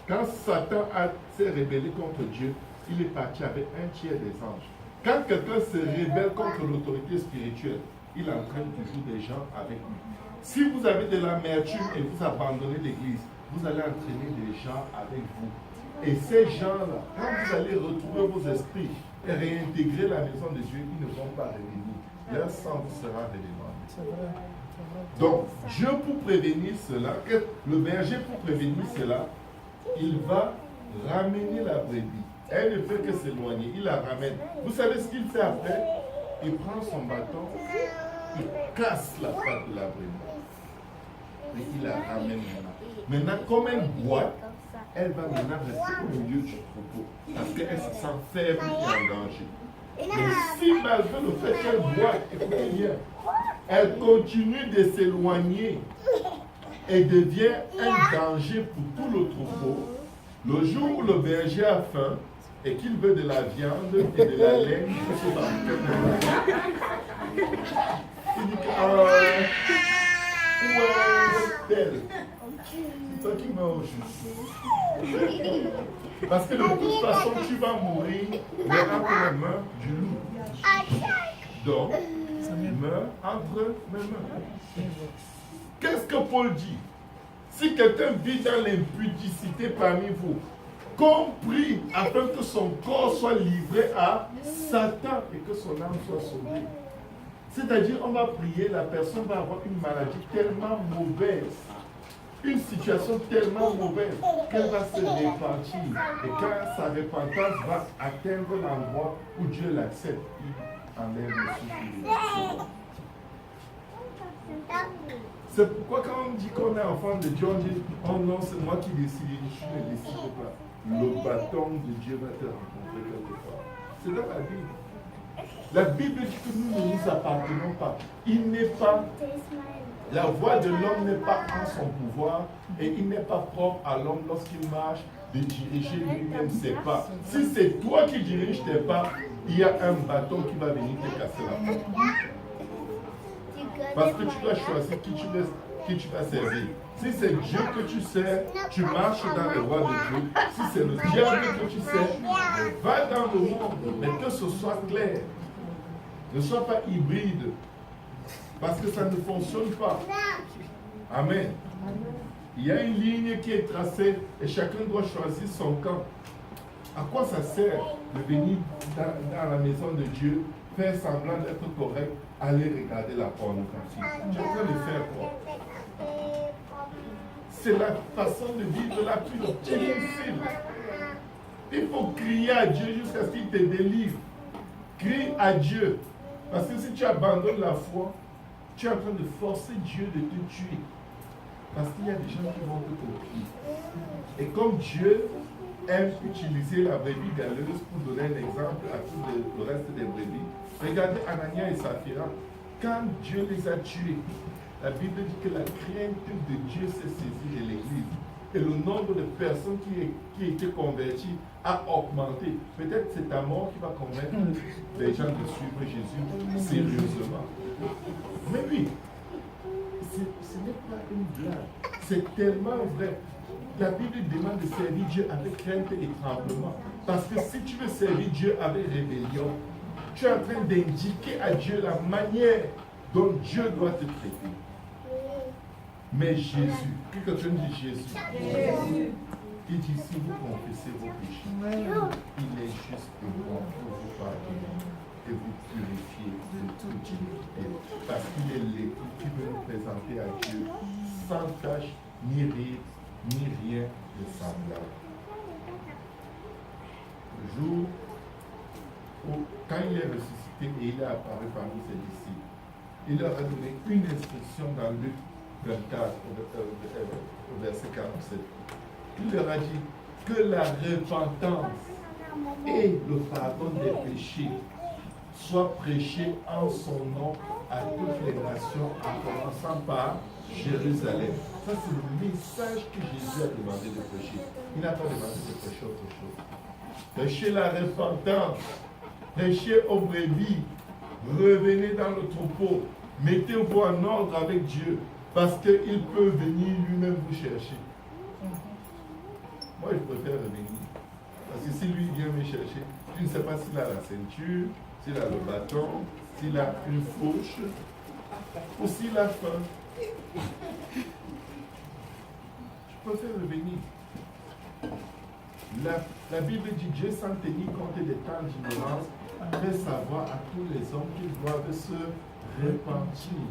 Quand Satan s'est rebellé contre Dieu, il est parti avec un tiers des anges. Quand quelqu'un se rebelle contre l'autorité spirituelle, il entraîne toujours des gens avec lui. Si vous avez de l'amertume et vous abandonnez l'église, vous allez entraîner des gens avec vous. Et ces gens-là, quand vous allez retrouver vos esprits et réintégrer la maison de Dieu, ils ne vont pas revenir. Leur sang vous sera révélé. Donc, Dieu pour prévenir cela, le berger pour prévenir cela, il va ramener la brebis. Elle ne fait que s'éloigner, il la ramène. Vous savez ce qu'il fait après? Il prend son bâton, il casse la patte de la brebis. Et il la ramène maintenant. Maintenant, comme elle boit, elle va maintenant rester au milieu du troupeau. Parce qu'elle se sent faible et en danger. Mais si malgré le fait qu'elle boit, écoutez bien, elle continue de s'éloigner et devient un danger pour tout le troupeau, le jour où le berger a faim et qu'il veut de la viande et de la laine, il se bat. Il dit que, où est-elle? C'est toi qui meurs aujourd'hui. Parce que de toute façon, tu vas mourir, mais entre les mains du loup. Donc, meurs entre mes mains. Qu'est-ce que Paul dit? Si quelqu'un vit dans l'impudicité parmi vous, compris afin que son corps soit livré à Satan et que son âme soit sauvée. C'est-à-dire, on va prier, la personne va avoir une maladie tellement mauvaise, une situation tellement mauvaise qu'elle va se repentir. Et quand sa repentance va atteindre l'endroit où Dieu l'accepte, il enlève le souffle. C'est pourquoi quand on dit qu'on est enfant de Dieu, on dit « Oh non, c'est moi qui décide, je ne décide pas. » Le bâton de Dieu va te rencontrer quelque part. C'est dans la Bible. La Bible dit que nous ne nous appartenons pas. Il n'est pas, la voix de l'homme n'est pas en son pouvoir et il n'est pas propre à l'homme lorsqu'il marche de diriger lui-même ses pas. Si c'est toi qui diriges tes pas, il y a un bâton qui va venir te casser la tête. Parce que tu dois choisir qui tu vas servir. Si c'est Dieu que tu sers, tu marches dans les voies de Dieu. Si c'est le diable que tu sers, va dans le monde, mais que ce soit clair. Ne sois pas hybride. Parce que ça ne fonctionne pas. Amen. Il y a une ligne qui est tracée et chacun doit choisir son camp. À quoi ça sert de venir dans la maison de Dieu, faire semblant d'être correct, aller regarder la pornographie? Tu es en train de faire quoi? C'est la façon de vivre la plus difficile. Il faut crier à Dieu jusqu'à ce qu'il te délivre. Crie à Dieu. Parce que si tu abandonnes la foi, tu es en train de forcer Dieu de te tuer. Parce qu'il y a des gens qui vont te copier. Et comme Dieu aime utiliser la brebis galeuse pour donner un exemple à tout le reste des brebis, regardez Anania et Saphira. Quand Dieu les a tués, la Bible dit que la crainte de Dieu s'est saisie de l'Église. et le nombre de personnes qui étaient converties a augmenté. Peut-être c'est ta mort qui va convaincre les gens de suivre Jésus sérieusement. Mais oui, ce n'est pas une blague. C'est tellement vrai. La Bible demande de servir Dieu avec crainte et tremblement. Parce que si tu veux servir Dieu avec rébellion, tu es en train d'indiquer à Dieu la manière dont Dieu doit te traiter. Mais Jésus, quelqu'un dit Jésus, il dit si vous confessez vos péchés, il est juste et bon pour vous pardonner et vous purifier de toute iniquité. Parce qu'il est l'époux qui veut nous présenter à Dieu sans tache, ni rire, ni rien de semblable. Le jour où, quand il est ressuscité et il est apparu parmi ses disciples, il leur a donné une instruction dans Luc 24, au verset 47. Il leur a dit que la repentance et le pardon des péchés soient prêchés en son nom à toutes les nations, en commençant par Jérusalem. Ça, c'est le message que Jésus a demandé de prêcher. Il n'a pas demandé de prêcher autre chose. Prêchez la repentance, prêchez aux brebis, revenez dans le troupeau, mettez-vous en ordre avec Dieu, parce qu'il peut venir lui-même vous chercher. Moi, je préfère revenir. Parce que si lui vient me chercher, tu ne sais pas s'il a la ceinture, s'il a le bâton, s'il a une fourche, ou s'il a faim. Je préfère revenir. La Bible dit Dieu sans tenir compte des temps d'ignorance fait savoir à tous les hommes qu'ils doivent se repentir.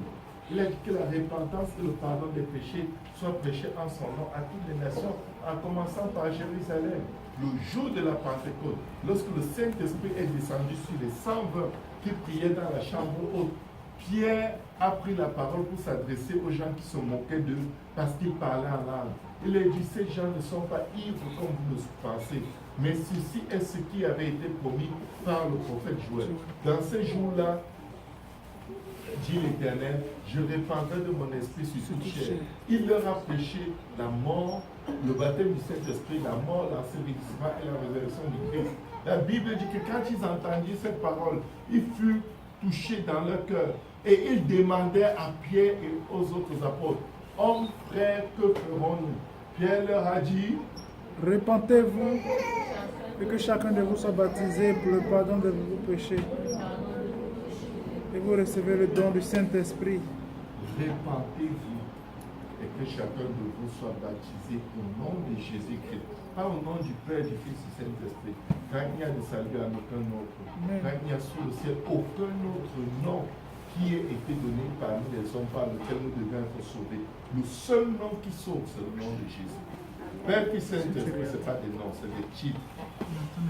Il a dit que la repentance et le pardon des péchés soient prêchés en son nom à toutes les nations, en commençant par Jérusalem. Le jour de la Pentecôte, lorsque le Saint-Esprit est descendu sur les 120 qui priaient dans la chambre haute, Pierre a pris la parole pour s'adresser aux gens qui se moquaient d'eux parce qu'ils parlaient en langue. Il a dit, ces gens ne sont pas ivres comme vous le pensez, mais ceci est ce qui avait été promis par le prophète Joël. Dans ces jours-là, dit l'Éternel, je répandrai de mon esprit sur toute chair. Il leur a prêché la mort, le baptême du Saint-Esprit, la mort, l'ensevelissement et la résurrection du Christ. La Bible dit que quand ils entendirent cette parole, ils furent touchés dans leur cœur et ils demandèrent à Pierre et aux autres apôtres, hommes, frères, que ferons-nous? Pierre leur a dit, repentez-vous et que chacun de vous soit baptisé pour le pardon de vos péchés. Et vous recevez le don du Saint-Esprit. Repentez-vous et que chacun de vous soit baptisé au nom de Jésus-Christ. Pas au nom du Père, du Fils et du Saint-Esprit. Quand il y a de salut à aucun autre. Quand il y a sous le ciel aucun autre nom qui ait été donné parmi les hommes par lequel nous devons être sauvés. Le seul nom qui sauve, c'est le nom de Jésus. Père, Fils et Saint-Esprit, ce n'est pas des noms, c'est des titres.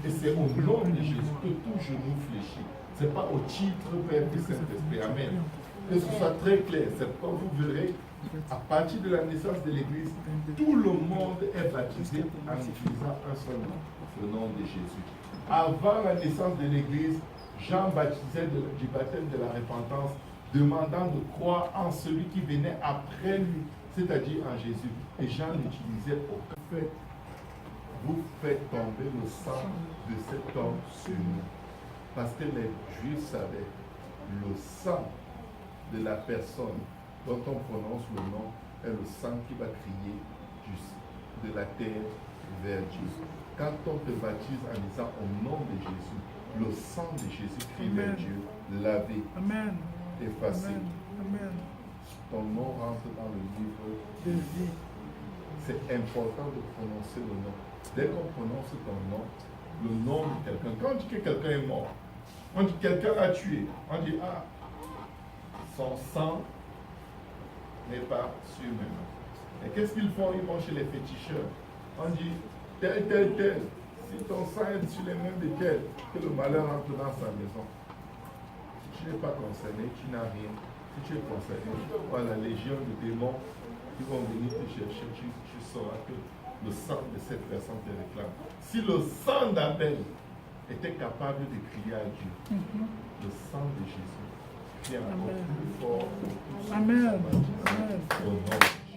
Et c'est au nom de Jésus que tout genou fléchit. Ce n'est pas au titre Père, Fils et Saint-Esprit. Amen. Que ce soit très clair. C'est quand vous verrez, à partir de la naissance de l'Église, tout le monde est baptisé en utilisant un seul nom, le nom de Jésus. Avant la naissance de l'Église, Jean baptisait du baptême de la repentance, demandant de croire en celui qui venait après lui, c'est-à-dire en Jésus. Et Jean n'utilisait aucun fait. Vous faites tomber le sang de cet homme sur nous. Parce que les Juifs savaient, le sang de la personne dont on prononce le nom est le sang qui va crier de la terre vers Dieu. Quand on te baptise en disant au nom de Jésus, le sang de Jésus crie vers Dieu, lavé, effacé. Amen. Ton nom rentre dans le livre de vie. C'est important de prononcer le nom. Dès qu'on prononce ton nom, le nom de quelqu'un, quand on dit que quelqu'un est mort, on dit que quelqu'un a tué, on dit ah, son sang n'est pas sur mes mains. Et qu'est-ce qu'ils font? Ils vont chez les féticheurs. On dit tel. Si ton sang est sur les mains de tel, que le malheur entre dans sa maison. Si tu n'es pas concerné, tu n'as rien. Si tu es concerné, voilà, la légion de démons qui vont venir te chercher, tu sauras que le sang de cette personne te réclame. Si le sang d'Abel était capable de crier à Dieu, le sang de Jésus qui est encore plus fort que tout. Amen. Au nom de Jésus.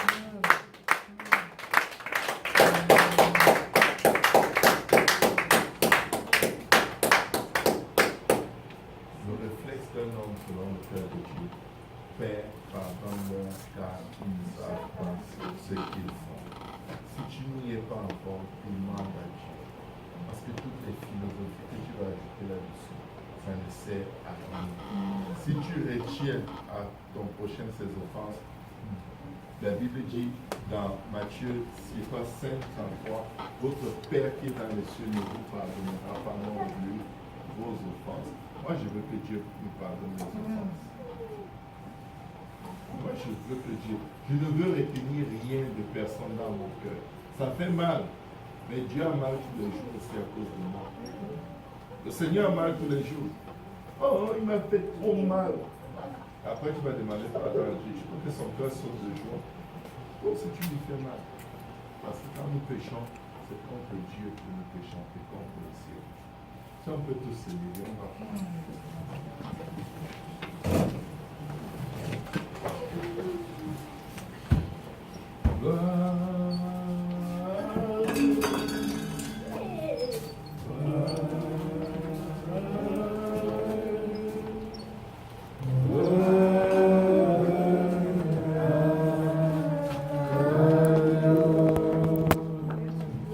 réflexe d'un homme selon le cœur de Dieu. Père, pardonne-leur car ils ne savent pas ce qu'ils font. Si tu n'y es pas encore, demande à Dieu. Parce que toutes les philosophies que tu vas ajouter là-dessus, ça ne sert à rien. Si tu retiens à ton prochain ses offenses, la Bible dit dans Matthieu 5:33, votre Père qui est dans les cieux ne vous pardonnera pas non plus vos offenses. Moi, je veux que Dieu me pardonne mes offenses. Moi, je veux que Dieu... Je ne veux retenir rien de personne dans mon cœur. Ça fait mal. Mais Dieu a mal tous les jours aussi à cause de moi. Le Seigneur a mal tous les jours. Oh, il m'a fait trop mal. Après, tu vas demander pardon à Dieu. Je veux que son cœur saute de joie. Oh, si tu lui fais mal. Parce que quand nous péchons, c'est contre Dieu que nous péchons et contre le ciel. Si on peut tous se lever, on va prendre.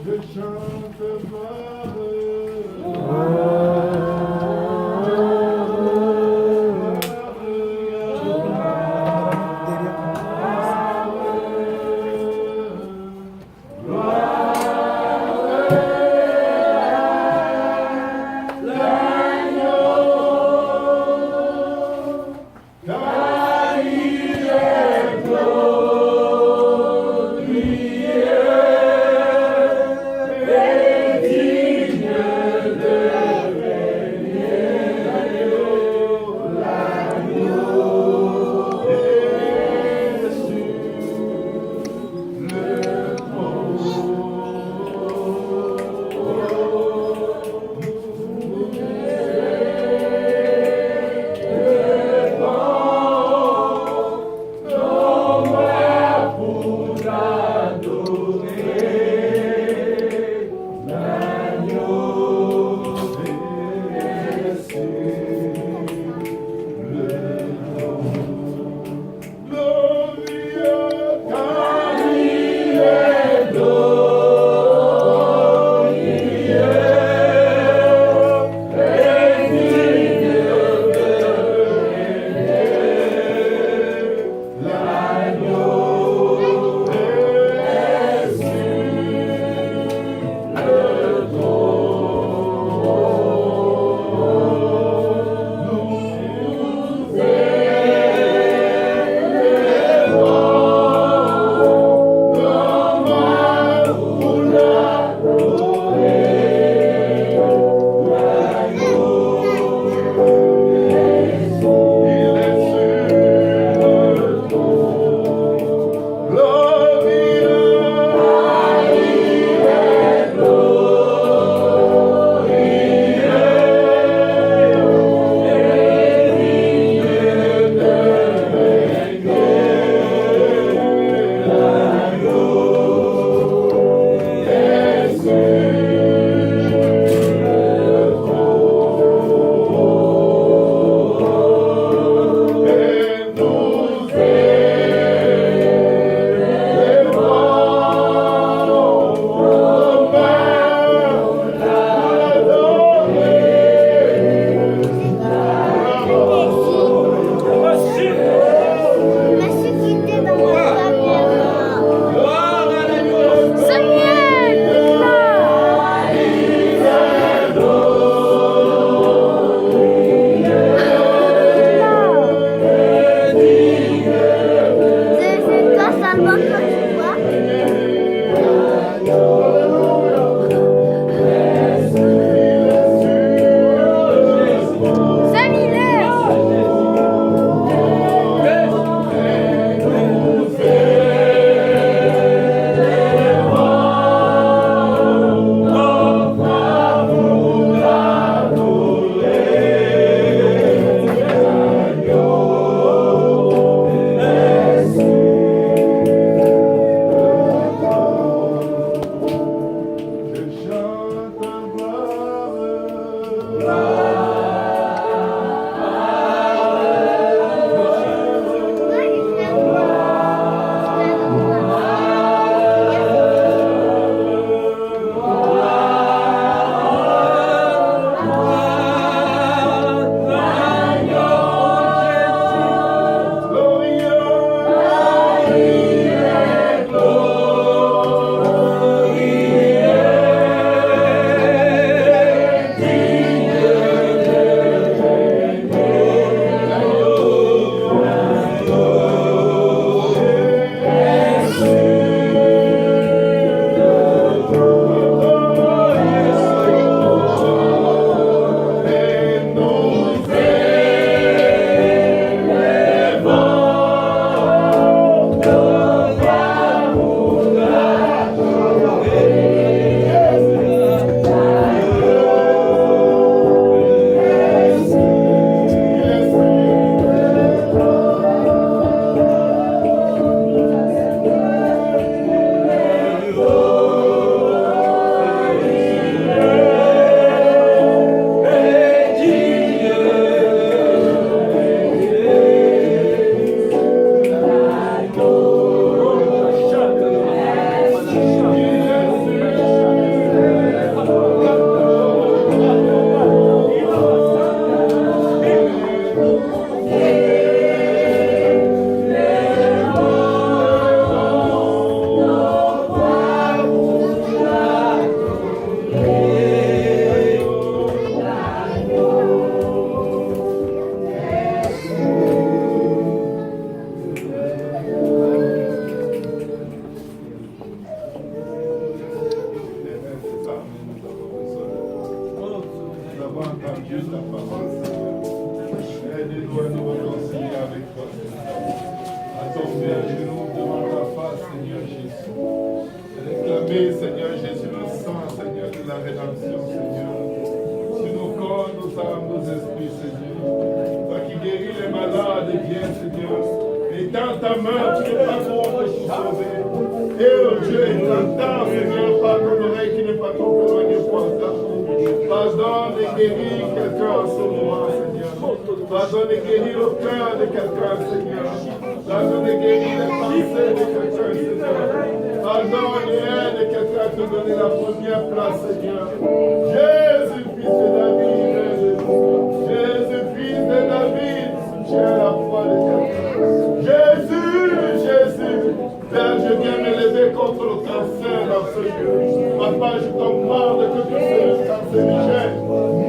Je chante rédemption, Seigneur. Sur nos corps, nos âmes, nos esprits, Seigneur. Toi qui guéris les malades et bien, Seigneur. Et dans ta main, tu n'es pas contre pour sauver. Et oh Dieu, t'entends, Seigneur, par ton oreille qui n'est pas trop éloignée pour entendre. Pardonne et guéris quelqu'un en ce moment, Seigneur. Pardonne et guéris le cœur de quelqu'un, Seigneur. Pardonne et guéris les pensées de quelqu'un, Seigneur. Pardonne et aide quelqu'un à te donner la première place, Seigneur. Jésus, fils de David, aide-nous. Jésus, fils de David, soutiens la foi de quelqu'un. Jésus, Jésus, Père, je viens me lever contre le cancer dans ce lieu. Papa, je commande que tu sois cancérigène.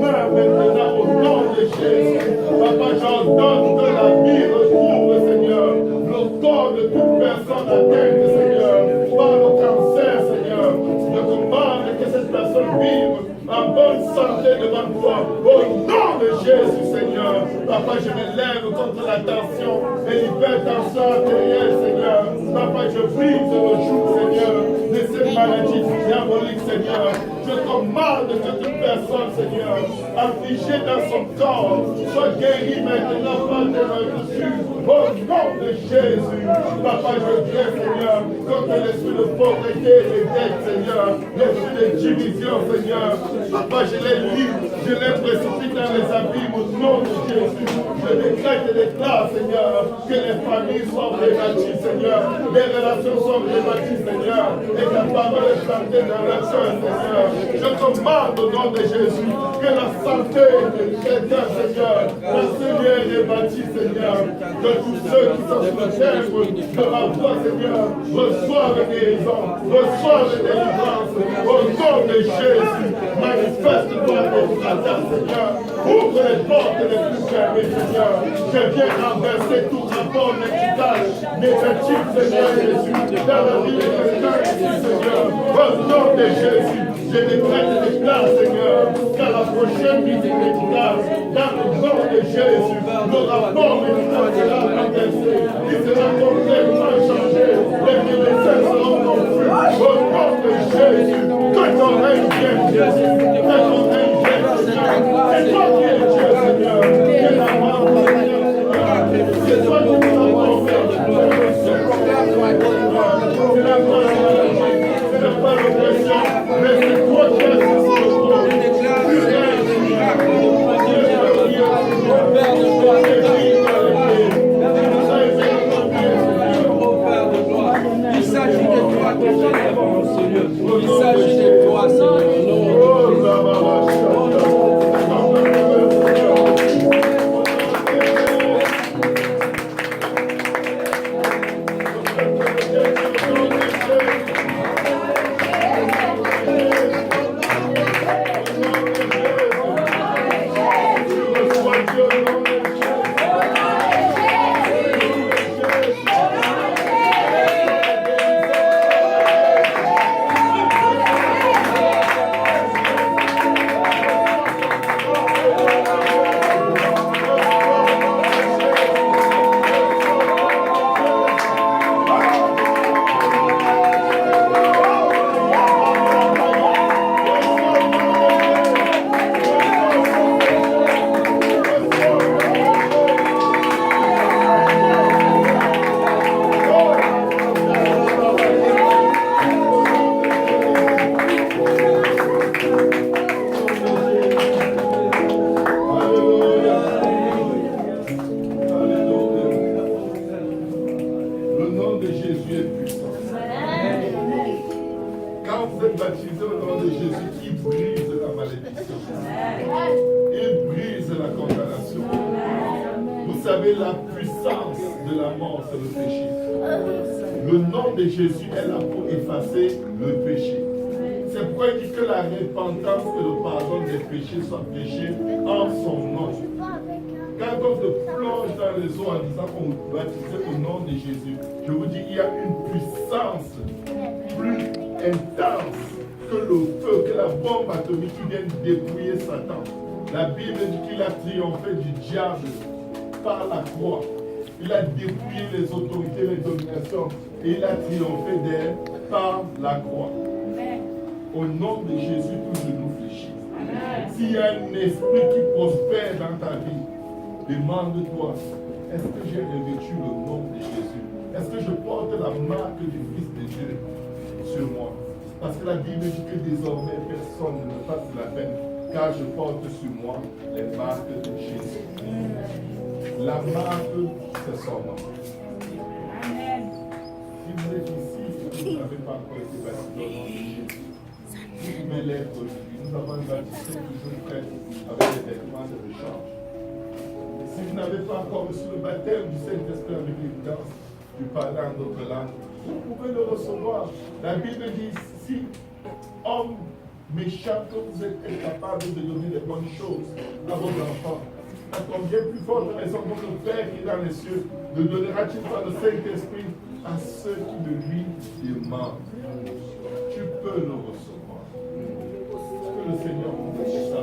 Meurs maintenant au nom de Jésus. Papa, j'ordonne que la vie retrouve, Seigneur, le corps de toute personne atteinte, Seigneur, par le cancer, Seigneur. Je commande que cette personne vive en bonne santé devant toi. Au nom de Jésus, Seigneur. Papa, je me lève contre la tension et l'hypertension artérielle, Seigneur. Papa, je brise le joug, Seigneur, de cette maladie diabolique, Seigneur. Je commande que toute personne, Seigneur, affligée dans son corps, soit guérie maintenant par tes mesures. Au nom de Jésus, Papa, je viens, Seigneur, contre l'esprit de pauvreté et de dette, Seigneur, l'esprit de division, Seigneur. Papa, je les lis, je les précipite dans les abîmes au nom de Jésus. Je décrète et déclare, Seigneur, que les familles soient rebâties, Seigneur, les relations sont rebâties, Seigneur, et que la parole est plantée dans leur cœur, Seigneur. Je commande au nom de Jésus que la santé de quelqu'un, Seigneur, dans ce lieu est rebâtie, Seigneur, que tous ceux qui sont sur le terre de ma foi, Seigneur, reçoivent guérison, reçoivent délivrance, au nom de Jésus. Manifeste-toi au frères, Seigneur. Ouvre les portes les plus fermées, Seigneur. Je viens renverser tout rapport médical, négatif, Seigneur Jésus, dans la vie de quelqu'un ici, Seigneur. Au nom de Jésus, je décrète et déclare, Seigneur, qu'à la prochaine visite médicale, dans le nom de Jésus, le rapport médical sera renversé. Il sera complètement changé. Les médecins seront confus. Au nom de Jésus, que ton règne vienne, Jésus. Que ton règne vienne, Seigneur. C'est toi qui es Dieu, Seigneur. Que la mort, Seigneur, c'est toi qui nous as formés. C'est la gloire, ce n'est pas l'oppression, mais c'est toi qui as assis le trône. Tu règnes, il s'agit de toi, Seigneur. Il s'agit de toi, Seigneur. Jésus est là pour effacer le péché. C'est pourquoi il dit que la repentance et le pardon des péchés soient prêchés en son nom. Quand on te plonge dans les eaux en disant qu'on vous baptise au nom de Jésus, je vous dis, il y a une puissance plus intense que le feu, que la bombe atomique qui vient dépouiller Satan. La Bible dit qu'il a triomphé du diable par la croix. Il a dépouillé les autorités, les dominations, et il a triomphé d'elle par la croix. Au nom de Jésus, tout genou S'il y a un esprit qui prospère dans ta vie, demande-toi, est-ce que j'ai revêtu le nom de Jésus? Est-ce que je porte la marque du Fils de Dieu sur moi? Parce que la Bible dit que désormais personne ne me fasse de la peine, car je porte sur moi les marques de Jésus. La marque, c'est son nom. Si vous êtes ici et que vous n'avez pas encore été baptisé au nom de Jésus, vous pouvez l'être aujourd'hui. Nous avons une baptisée toujours prête avec des vêtements de rechange. Si vous n'avez pas encore reçu le baptême du Saint-Esprit avec l'évidence du parler en d'autres langues, vous pouvez le recevoir. La Bible dit, si homme méchant que vous êtes incapable de donner des bonnes choses à vos enfants, à combien plus forte raison votre Père qui est dans les cieux ne donnera-t-il pas le Saint-Esprit à ceux qui le lui demandent? Tu peux le recevoir. Que le Seigneur vous fasse ça.